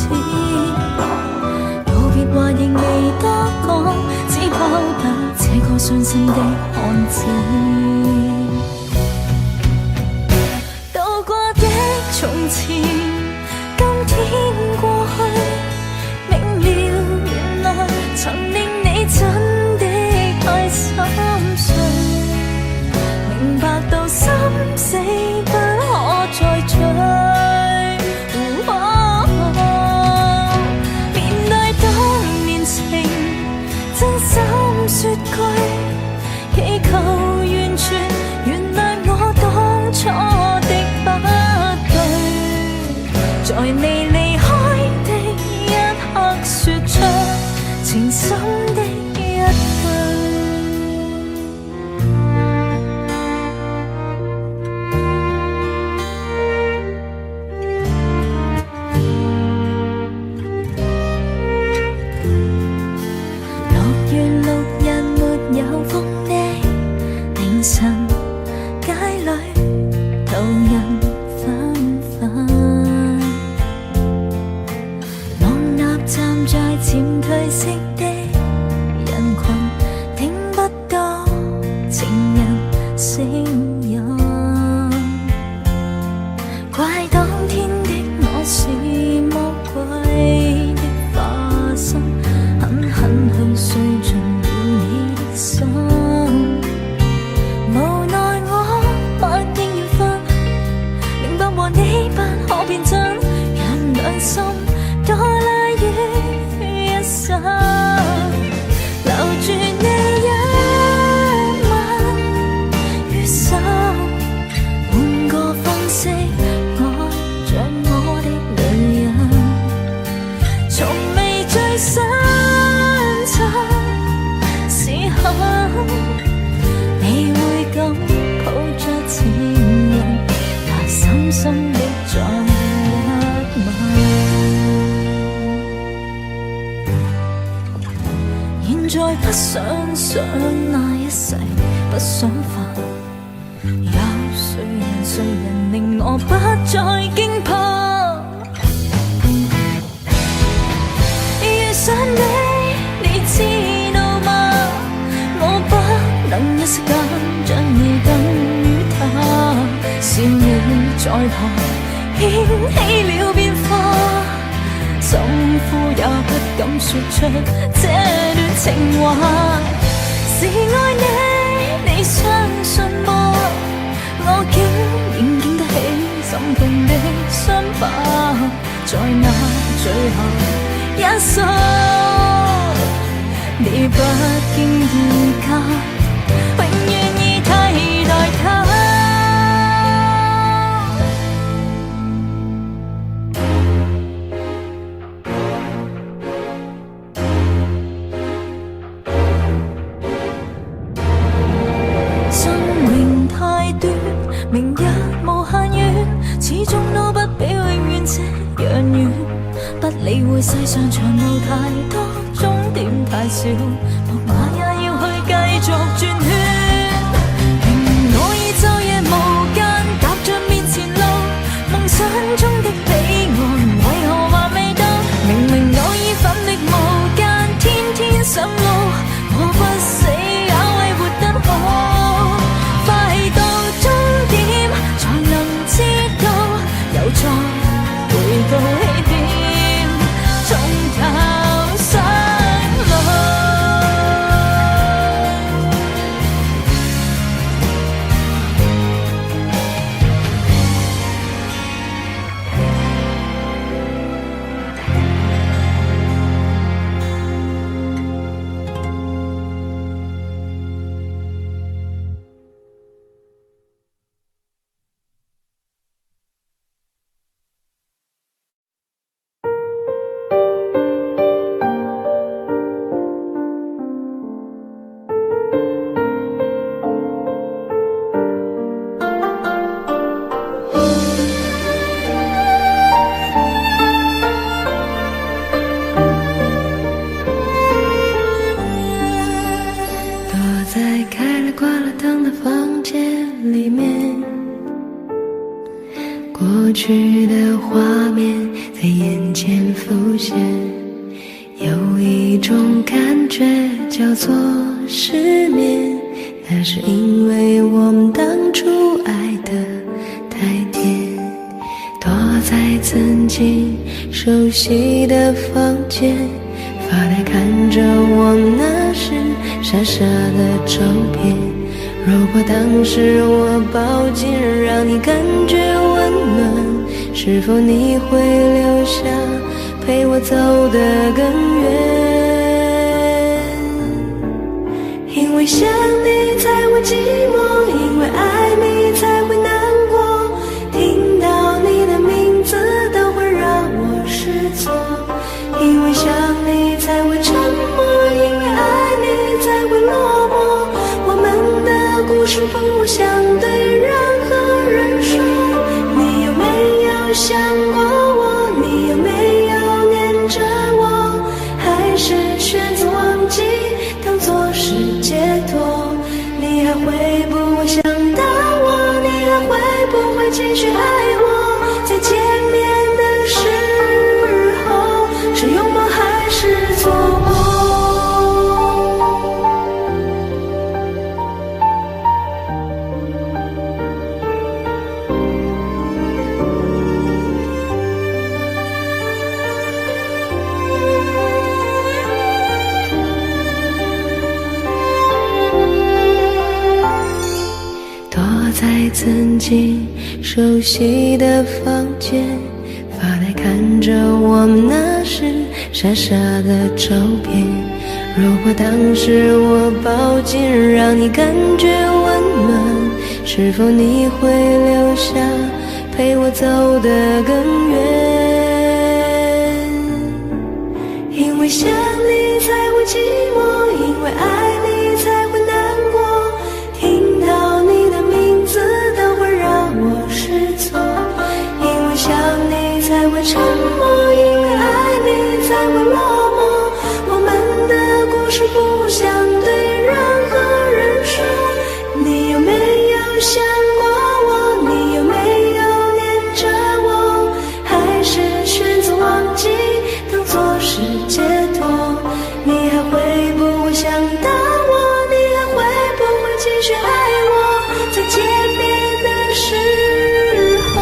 告別話仍未多講，只拋低這個傷心的漢子。渡過的從前，今天過去，明了原來曾令你真的太心碎，明白到心死不可再追。說句，祈求完全原諒我當初的不對，在你離開的一刻說出情深的一句。不想想那一世，不想煩。有誰人令我不再驚怕？遇上你知道嗎？我不能一息間將你等於他，笑臉在旁掀起了變化。心呼也不敢說出這段情話，是愛你，你相信嗎？我竟然經得起心痛的傷疤，在那最後一宿，你不經意間，永遠已替代他。明日無限遠，始終都不比永遠這樣遠。不理會世上長路太多，終點太少，木馬也要去繼續轉圈。明我已晝夜無間，踏着面前路，夢想中的彼岸為何還未到？明明我已奮力無間，天天上路，我不死也為活得好。又再回到起點，從頭上路。眼前浮现，有一种感觉叫做失眠，那是因为我们当初爱得太甜，躲在曾经熟悉的房间，发呆看着我们那时傻傻的照片。如果当时我抱紧让你感觉温暖，是否你会留下陪我走得更远？因为想你才会寂寞，因为爱你才会难过，听到你的名字都会让我失措。因为想你才会沉默，因为爱你才会落寞，我们的故事不想对任何人说。你有没有想过我？你有没有念着我？还是选择忘记当作是解脱？你还会不会想到我？你还会不会继续爱我？再见面的时候，是拥抱还是错过？躲在曾经熟悉的房间，发呆看着我们那时傻傻的照片。如果当时我抱紧让你感觉温暖，是否你会留下陪我走得更远？因为想你才会寂寞，因为爱你才会难过，听到你的名字都会让我失措。因为想你才会沉默，因为爱你才会落寞，我们的故事不想对任何人说。你有没有想过我？你有没有念着我？还是选择忘记当作是解脱？你还会不会想到我？你还会不会继续爱我？再见面的时候，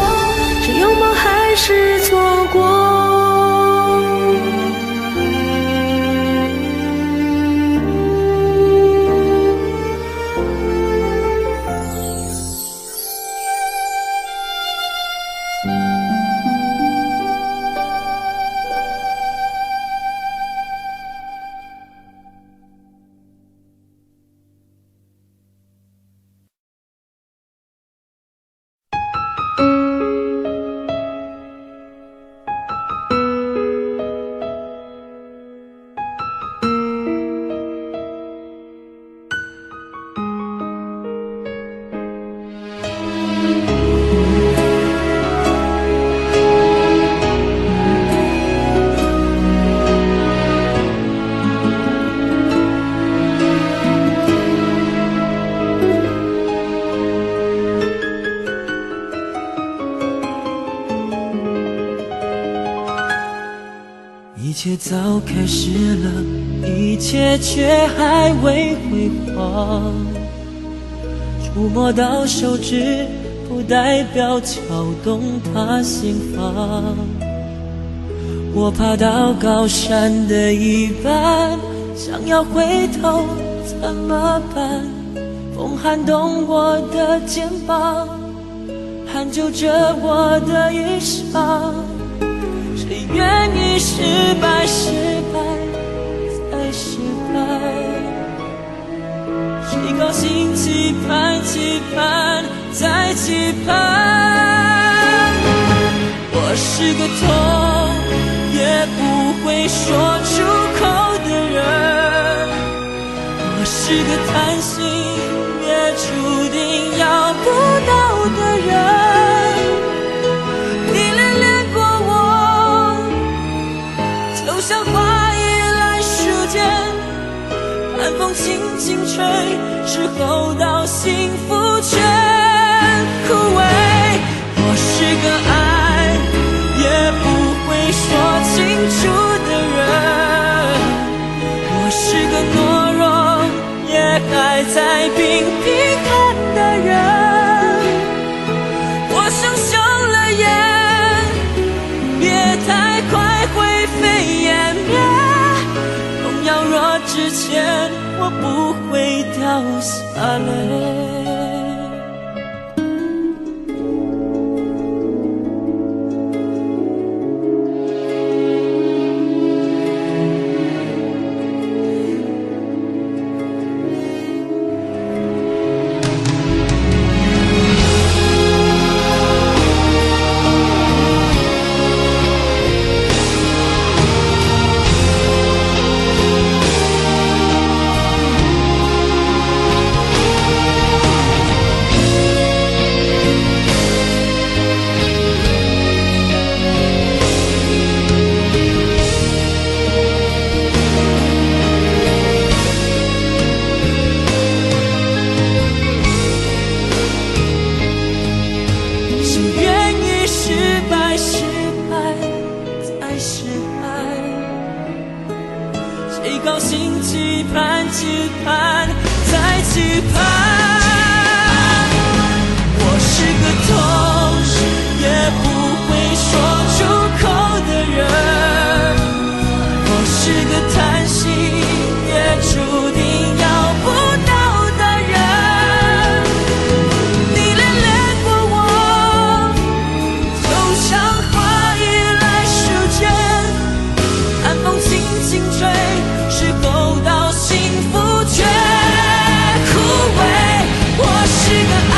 是拥抱还是错过？一切早开始了，一切却还未辉煌。触摸到手指，不代表敲动他心房。我爬到高山的一半，想要回头怎么办？风撼动我的肩膀，探究着我的衣裳。谁愿意失败，失败再失败？谁高兴期盼，期盼再期盼？我是个痛也不会说出口的人，我是个贪心也注定要不到的人。像花依赖时间，寒风轻轻吹，之后到幸福全枯萎。我是个爱也不会说楚的人，我是个懦弱也还在拼拼看的人。我生锈了眼，别太快灰飞烟灭。梦要若之前，我不会掉下泪。谁高兴期盼期盼再期盼。我是个痛也不会说出口的人，我是个叹息也注定要不到的人。你恋恋过我，就像花依赖时间，寒风轻轻吹，是否到幸福却枯萎。我是个爱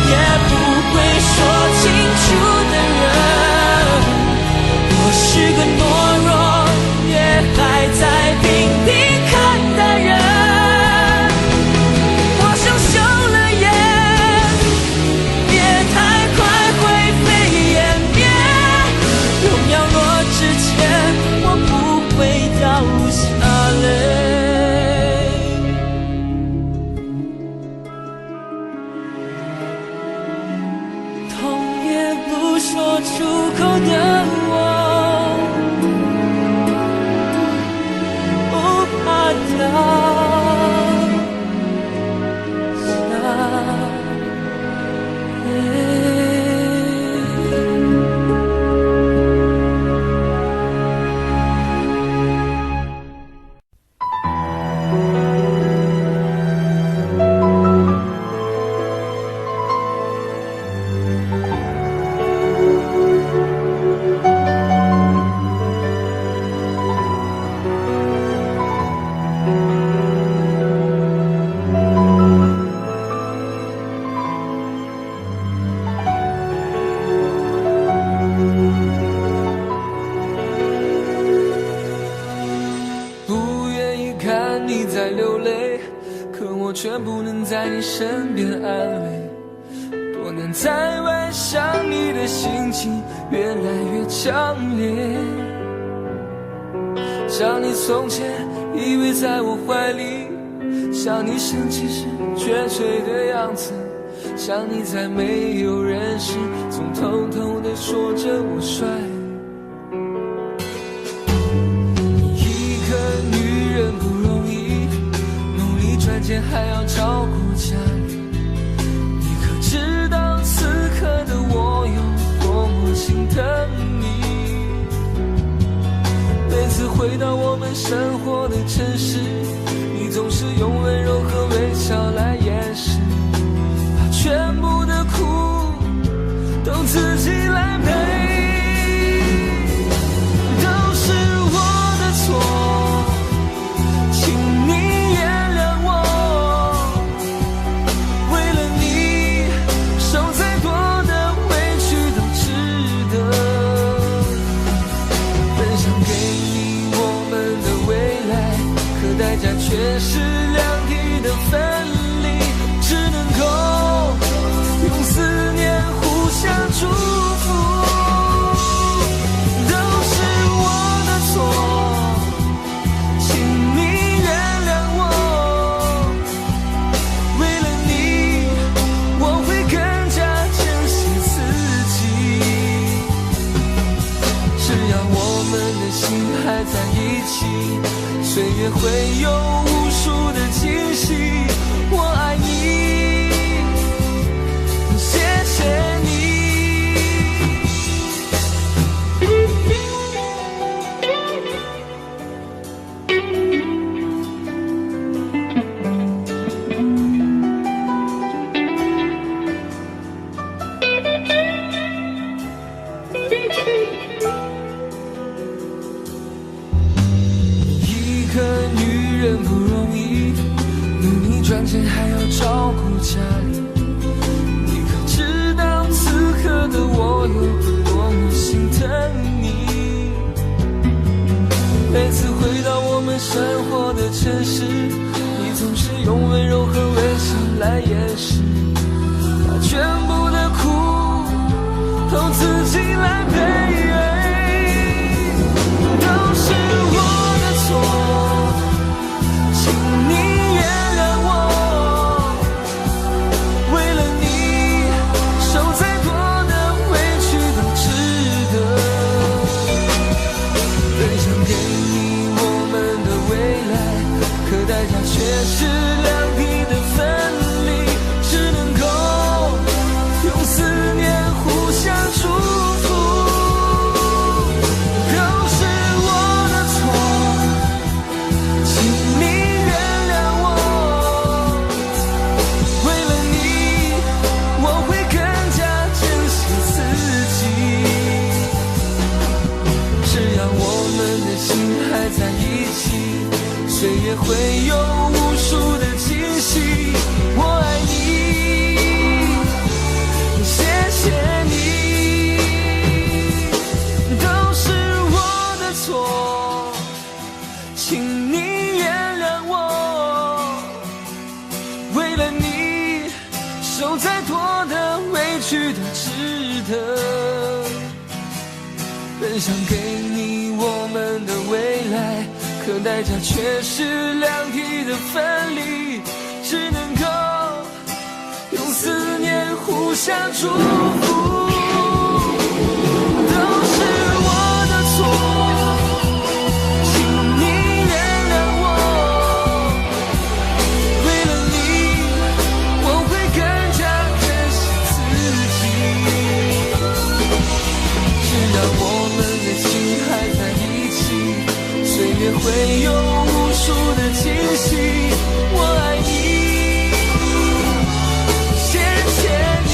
也不会说清楚的人，我是个懦弱也还在拼拼看的人。我生锈了眼，别太快灰飞烟灭。荣耀落之前，我不会掉下泪。痛也不说出口的我，不怕掉下泪。不愿意看你在流泪，可我却不能在你身边安慰。多年在外想你的心情越来越强烈，想你从前依偎在我怀里，想你生气时决绝的样子，想你在没有人时总偷偷地说着我帅。赚钱还要照顾家里，你可知道此刻的我有多么心疼你？每次回到我们生活的城市，你总是用温柔和微笑来掩饰，把全部的苦都自己来背。都是我的错，请你代价却是两地的分离，只能够用思念互相祝福。都是我的错，请你原谅我，为了你我会更加珍惜自己。只要要我们的心还在一起，岁月会有无数的惊喜。我爱你，谢谢你。一个女人不容易，努力赚钱还要照顾家里，你可知道此刻的我有多么心疼你？每次回到我们生活的城市，你总是用温柔和微笑来掩饰，把全部的苦都自己来背。都是我的错，请你原谅我，为了你受再多的委屈都值得。分享给你我们的未来，可代价却是两地的分离，只能够用思念互相祝福。岁月会有无数的惊喜，我爱你，谢谢你，都是我的错，请你原谅我，为了你受再多的委屈都值得。分享给你我们的未来，可代价却是两地的分离，只能够用思念互相祝福。都是我的错，请你原谅我，为了你我会更加珍惜自己。只要我们的心还在一起，岁月会有无数的惊喜，我爱你，谢谢你。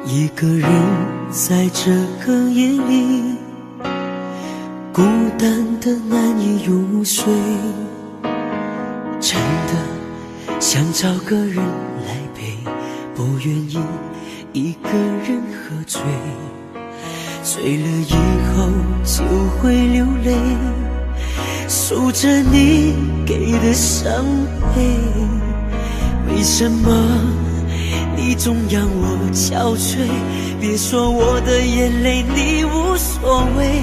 一个人在这个夜里，孤单的难以入睡，真的想找个人来陪，不愿意一个人喝醉，醉了以后就会流泪，数着你给的伤悲。为什么你总让我憔悴？别说我的眼泪你无所谓，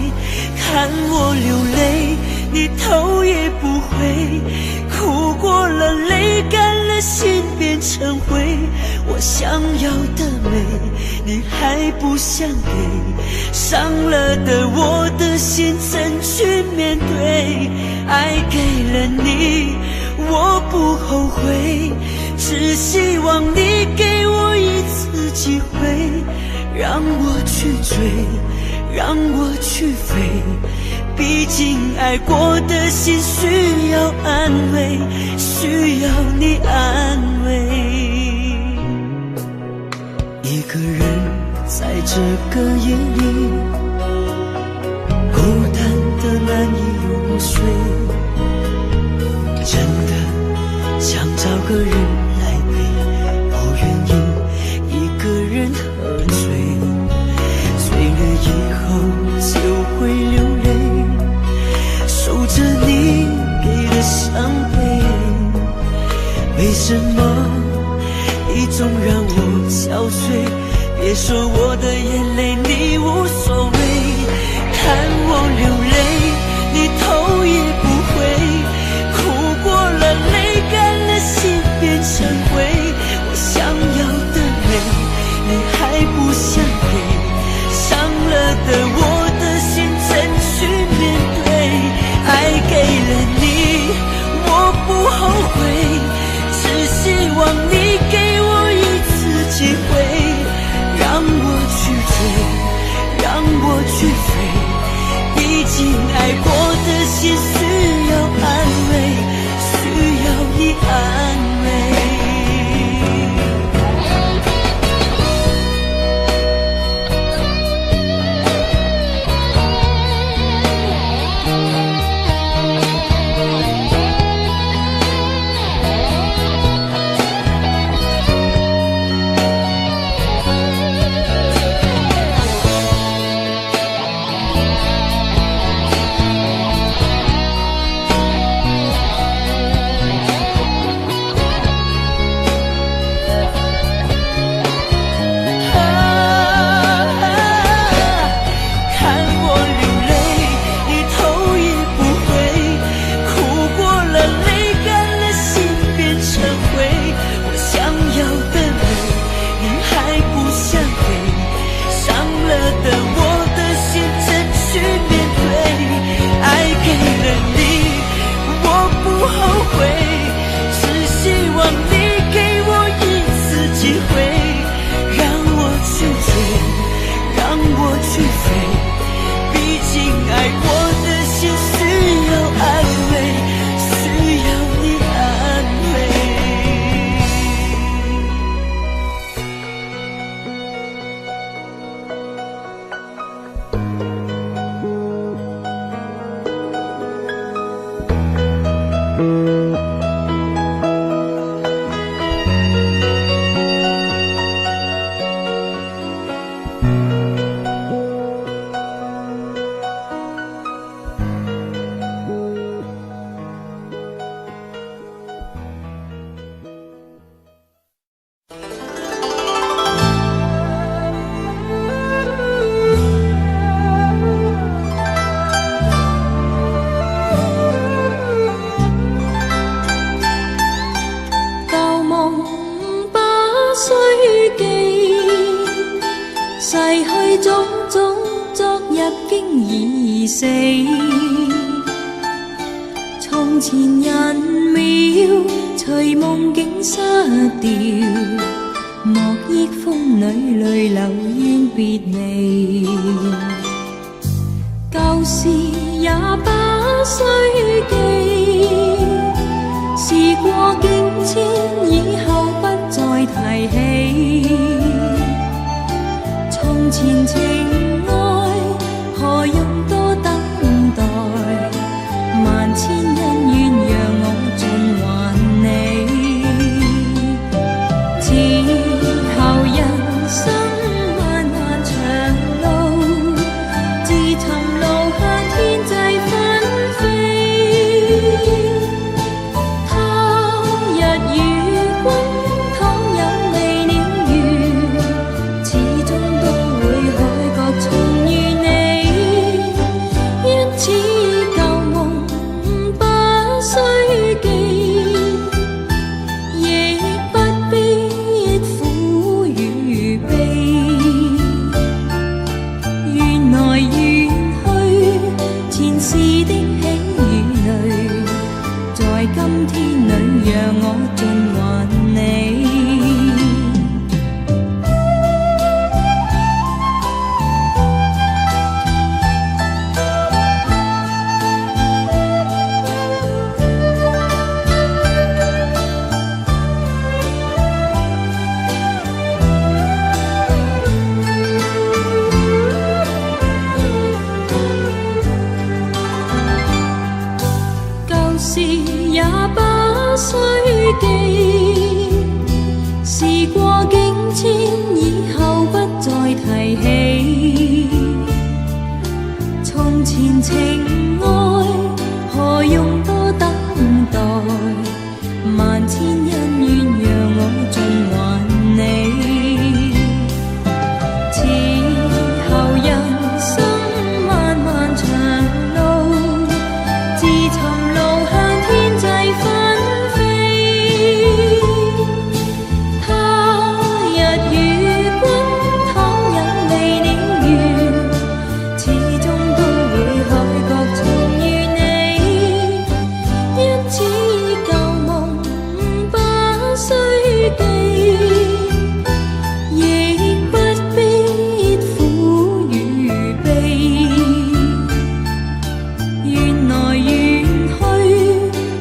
看我流泪你头也不回，哭过了泪干了心变成灰，我想要的美你还不想给，伤了的我的心怎去面对？爱给了你我不后悔，只希望你给我一次机会，让我去追，让我去飞，毕竟爱过的心需要安慰，需要你安慰。一个人在这个夜里，孤单的难以入睡，真的想找个人来陪，不愿意一个人喝醉，醉了以后就会流泪，数着你给的伤悲。为什么你总让我憔悴？别说我的眼泪你无所谓，看我流泪你头也不回，哭过了泪干了心变成灰，我想要的美你还不想给，伤了的我的心怎去面对？爱给了你我不后悔，只希望你给我一次机会，让我去追，让我去飞，毕竟爱过的心需要安慰，需要你安慰。記，事過境遷，以後不再提起。從前情愛，何用多等待？萬千恩怨，讓我盡還你。此後人生漫漫長路，自尋路向天際紛飛。他日與君倘有未了緣，始終都會海角重遇你。因此舊夢不需記，亦不必苦與悲。緣來緣去，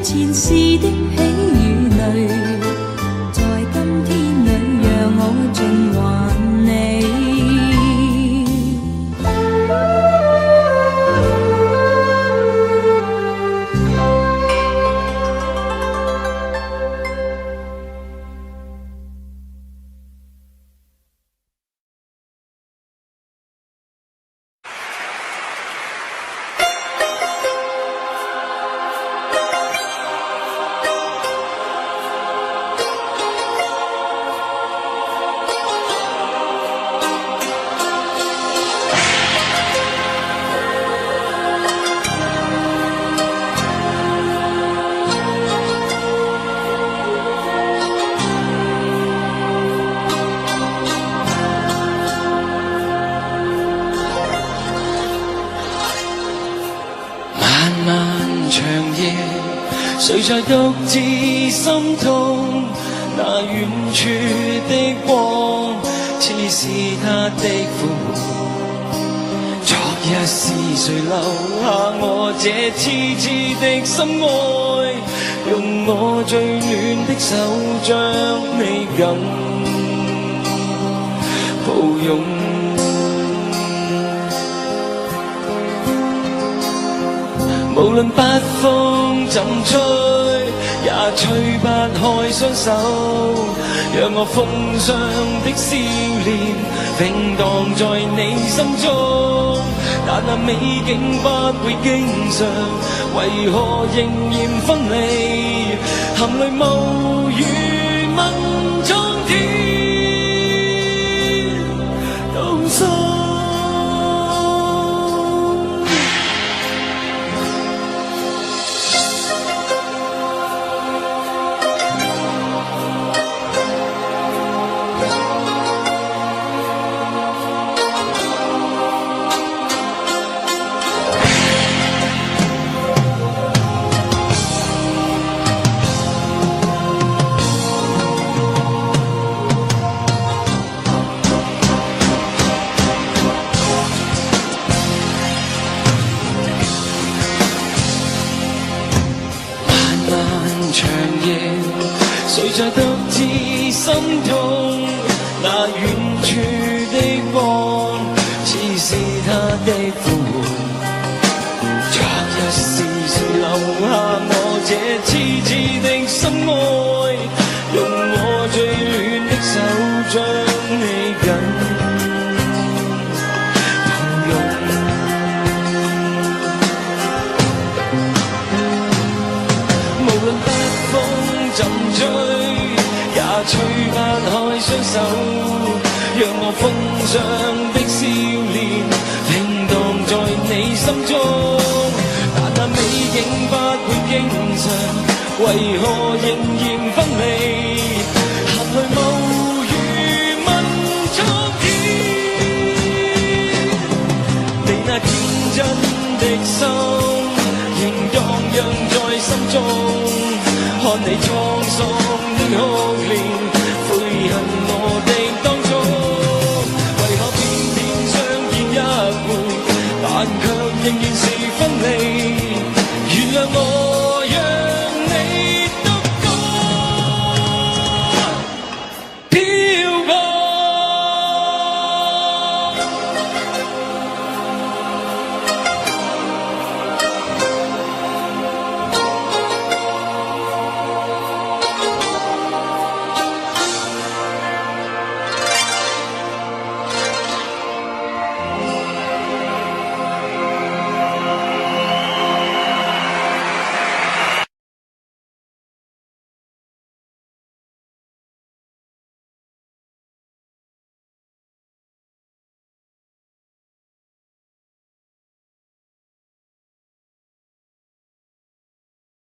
前世的喜與淚，在今天裏讓我盡還你。漫漫長夜，誰在獨自心痛？那遠處的光，似是他的苦。昨日是誰留下我這痴痴的心愛？用我最暖的手將你緊抱擁。無論北風怎吹，也吹不開雙手，讓我風霜的笑臉永蕩在你心中。但那美景不會經常，為何仍然分離？含淚無語問蒼天道心。長夜，誰在獨自心痛？那遠處的光，似是他的呼喚。昨日是誰留下我這痴痴的心愛？用我最暖的手將你緊抱擁。無論北風怎吹，也吹不開雙手，讓我風霜的笑臉永蕩在你心中。但那美景不會經常，為何仍然分離？